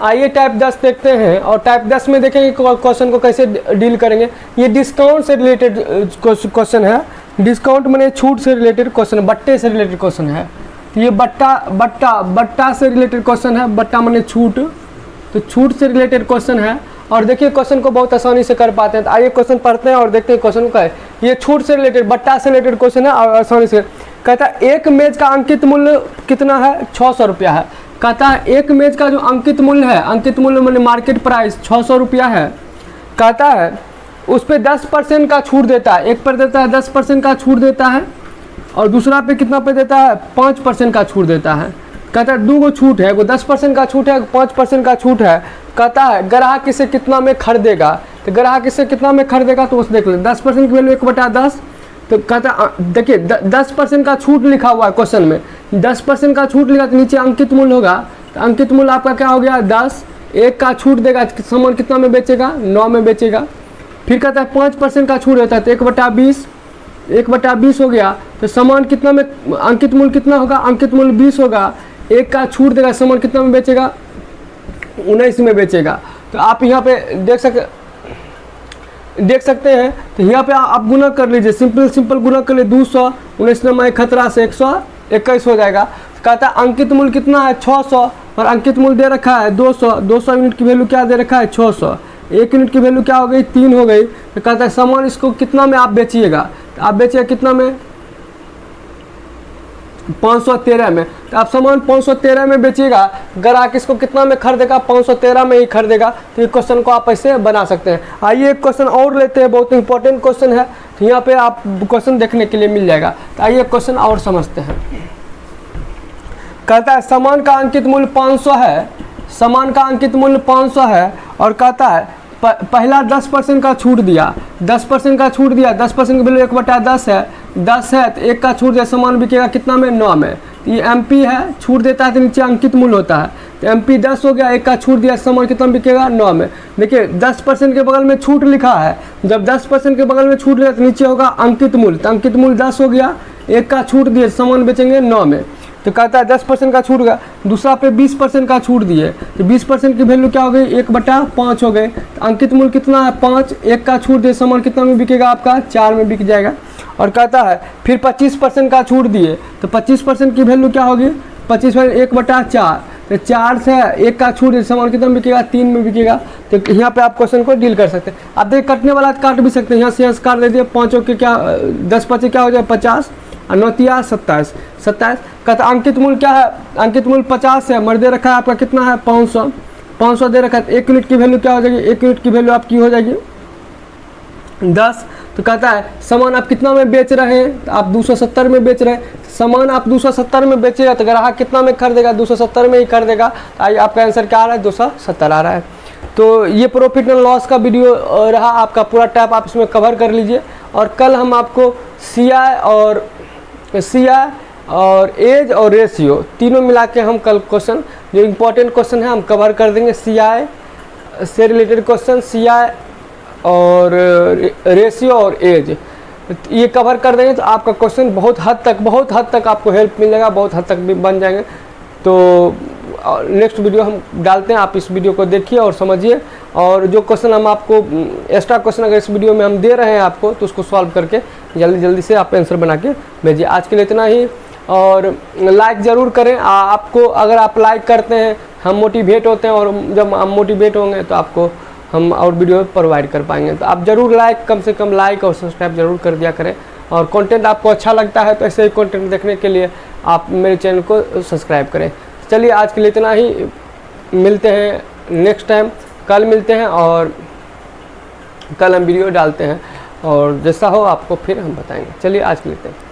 आइए टाइप 10 देखते हैं और टाइप 10 में देखेंगे क्वेश्चन को कैसे डील करेंगे। ये डिस्काउंट से रिलेटेड क्वेश्चन है, डिस्काउंट माने छूट से रिलेटेड क्वेश्चन, बट्टे से रिलेटेड क्वेश्चन है। तो ये बट्टा से रिलेटेड क्वेश्चन है, बट्टा माने छूट, तो छूट से रिलेटेड क्वेश्चन है। और देखिए क्वेश्चन को बहुत आसानी से कर पाते हैं। तो आइए क्वेश्चन पढ़ते हैं और देखते हैं क्वेश्चन का है। ये छूट से रिलेटेड, बट्टा से रिलेटेड क्वेश्चन है और आसानी से कहता है एक मेज का अंकित मूल्य कितना है, 600 रुपया है। कहता है एक मेज का जो अंकित मूल्य है, अंकित मूल्य माने मार्केट प्राइस 600 रुपया है। कहता है उस पर 10% का छूट देता है, एक पर देता है 10% का छूट देता है और दूसरा पे कितना पे देता है 5% का छूट देता है। कहता है 2 छूट है, वो 10% का छूट है, 5% का छूट है। कहता है ग्राहक इसे कितना में खरीदेगा, तो ग्राहक इसे कितना में खरीदेगा तो उस देख ले 10% की वैल्यू 1/10। तो कहता देखिए 10% का छूट लिखा हुआ है क्वेश्चन में, 10% का छूट लिखा तो नीचे अंकित मूल्य होगा, तो अंकित मूल्य आपका क्या हो गया 10, 1 का छूट देगा, सामान कितना में बेचेगा 9 में बेचेगा। फिर कहता है 5% का छूट देता है तो 1/20 हो गया, तो सामान कितना में, अंकित मूल्य कितना होगा, अंकित मूल्य 20 होगा, 1 का छूट देगा, सामान कितना में बेचेगा 19 में बेचेगा। तो आप यहाँ पे देख सकते हैं। तो यहाँ पे आप गुना कर लीजिए, सिंपल गुना कर लीजिए, 200 19 में खतरा से 121 हो जाएगा। तो कहता है अंकित मूल्य कितना है 600 और अंकित मूल्य दे रखा है 200 यूनिट की वैल्यू क्या दे रखा है 600, 1 यूनिट की वैल्यू क्या हो गई 3 हो गई। तो कहता है सामान इसको कितना में आप बेचिएगा, तो आप बेचिएगा कितना में 513 में। तो आप सामान 513 में बेचिएगा, ग्राहक इसको कितना में खरीदेगा 513 में ही खरीदेगा। तो ये क्वेश्चन को आप ऐसे बना सकते हैं। आइए एक क्वेश्चन और लेते हैं, बहुत इंपॉर्टेंट क्वेश्चन है, तो यहाँ पे आप क्वेश्चन देखने के लिए मिल जाएगा। तो आइए क्वेश्चन और समझते हैं। कहता है सामान का अंकित मूल्य 500 है, सामान का अंकित मूल्य 500 है और कहता है पहला 10% का छूट दिया, 10% का छूट दिया, 10% की वैल्यू 1/10 है, 10 है तो 1 का छूट दिया, सामान बिकेगा कितना में 9 में। तो ये MP है, छूट देता है तो नीचे अंकित मूल्य होता है, तो MP 10 हो गया, 1 का छूट दिया, सामान कितना में बिकेगा 9 में। देखिए 10% के बगल में छूट लिखा है, जब 10% के बगल में छूट लिखा तो नीचे होगा अंकित मूल्य, तो अंकित मूल्य 10 हो गया, 1 का छूट दिया, सामान बेचेंगे 9 में। तो कहता है 10% का छूट गया, दूसरा पे 20% का छूट दिए, तो 20% की वैल्यू क्या हो गई, 1/5 हो गए। तो अंकित मूल्य कितना है 5, 1 का छूट दिए, सामान कितना में बिकेगा आपका 4 में बिक जाएगा। और कहता है फिर 25% का छूट दिए, तो 25% की वैल्यू क्या होगी, 25 1/4, तो 4 से 1 का छूट दिए, सामान कितना में बिकेगा 3 में बिकेगा। तो यहाँ पे आप क्वेश्चन को डील कर सकते हैं। आप देखिए कटने वाला काट भी सकते हैं, यहाँ से काट दे दिए, 5 के क्या 10 5 क्या हो जाए 50 और 9 तिया 27 कहता अंकित मूल्य क्या है, अंकित मूल्य 50 है, मर दे रखा है आपका कितना है 500 दे रखा है। 1 यूनिट की वैल्यू क्या हो जाएगी, 1 यूनिट की वैल्यू आपकी हो जाएगी 10। तो कहता है सामान आप कितना में बेच रहे हैं, तो आप 270 में बेच रहे हैं, सामान आप 270 में बेचेगा तो ग्राहक कितना में खरीदेगा, 270 में ही खरीदेगा। तो आइए आपका आंसर क्या आ रहा है, 270 आ रहा है। तो ये प्रॉफिट एंड लॉस का वीडियो रहा आपका, पूरा टाइप आप इसमें कवर कर लीजिए। और कल हम आपको CI और एज और रेशियो तीनों मिला के हम कल क्वेश्चन जो इम्पोर्टेंट क्वेश्चन है हम कवर कर देंगे। CI से रिलेटेड क्वेश्चन, CI और रेशियो और एज ये कवर कर देंगे, तो आपका क्वेश्चन बहुत हद तक आपको हेल्प मिल जाएगा, बहुत हद तक भी बन जाएंगे। तो नेक्स्ट वीडियो हम डालते हैं, आप इस वीडियो को देखिए और समझिए। और जो क्वेश्चन हम आपको एक्स्ट्रा क्वेश्चन अगर इस वीडियो में हम दे रहे हैं आपको, तो उसको सॉल्व करके जल्दी से आप आंसर बना के भेजिए। आज के लिए इतना ही, और लाइक ज़रूर करें। आपको अगर आप लाइक करते हैं हम मोटिवेट होते हैं, और जब हम मोटिवेट होंगे तो आपको हम और वीडियो प्रोवाइड कर पाएंगे। तो आप ज़रूर लाइक, कम से कम लाइक और सब्सक्राइब ज़रूर कर दिया करें। और कंटेंट आपको अच्छा लगता है तो ऐसे ही कंटेंट देखने के लिए आप मेरे चैनल को सब्सक्राइब करें। चलिए आज के लिए इतना ही, मिलते हैं नेक्स्ट टाइम, कल मिलते हैं और कल हम वीडियो डालते हैं, और जैसा हो आपको फिर हम बताएंगे। चलिए आज के लिए इतना ही।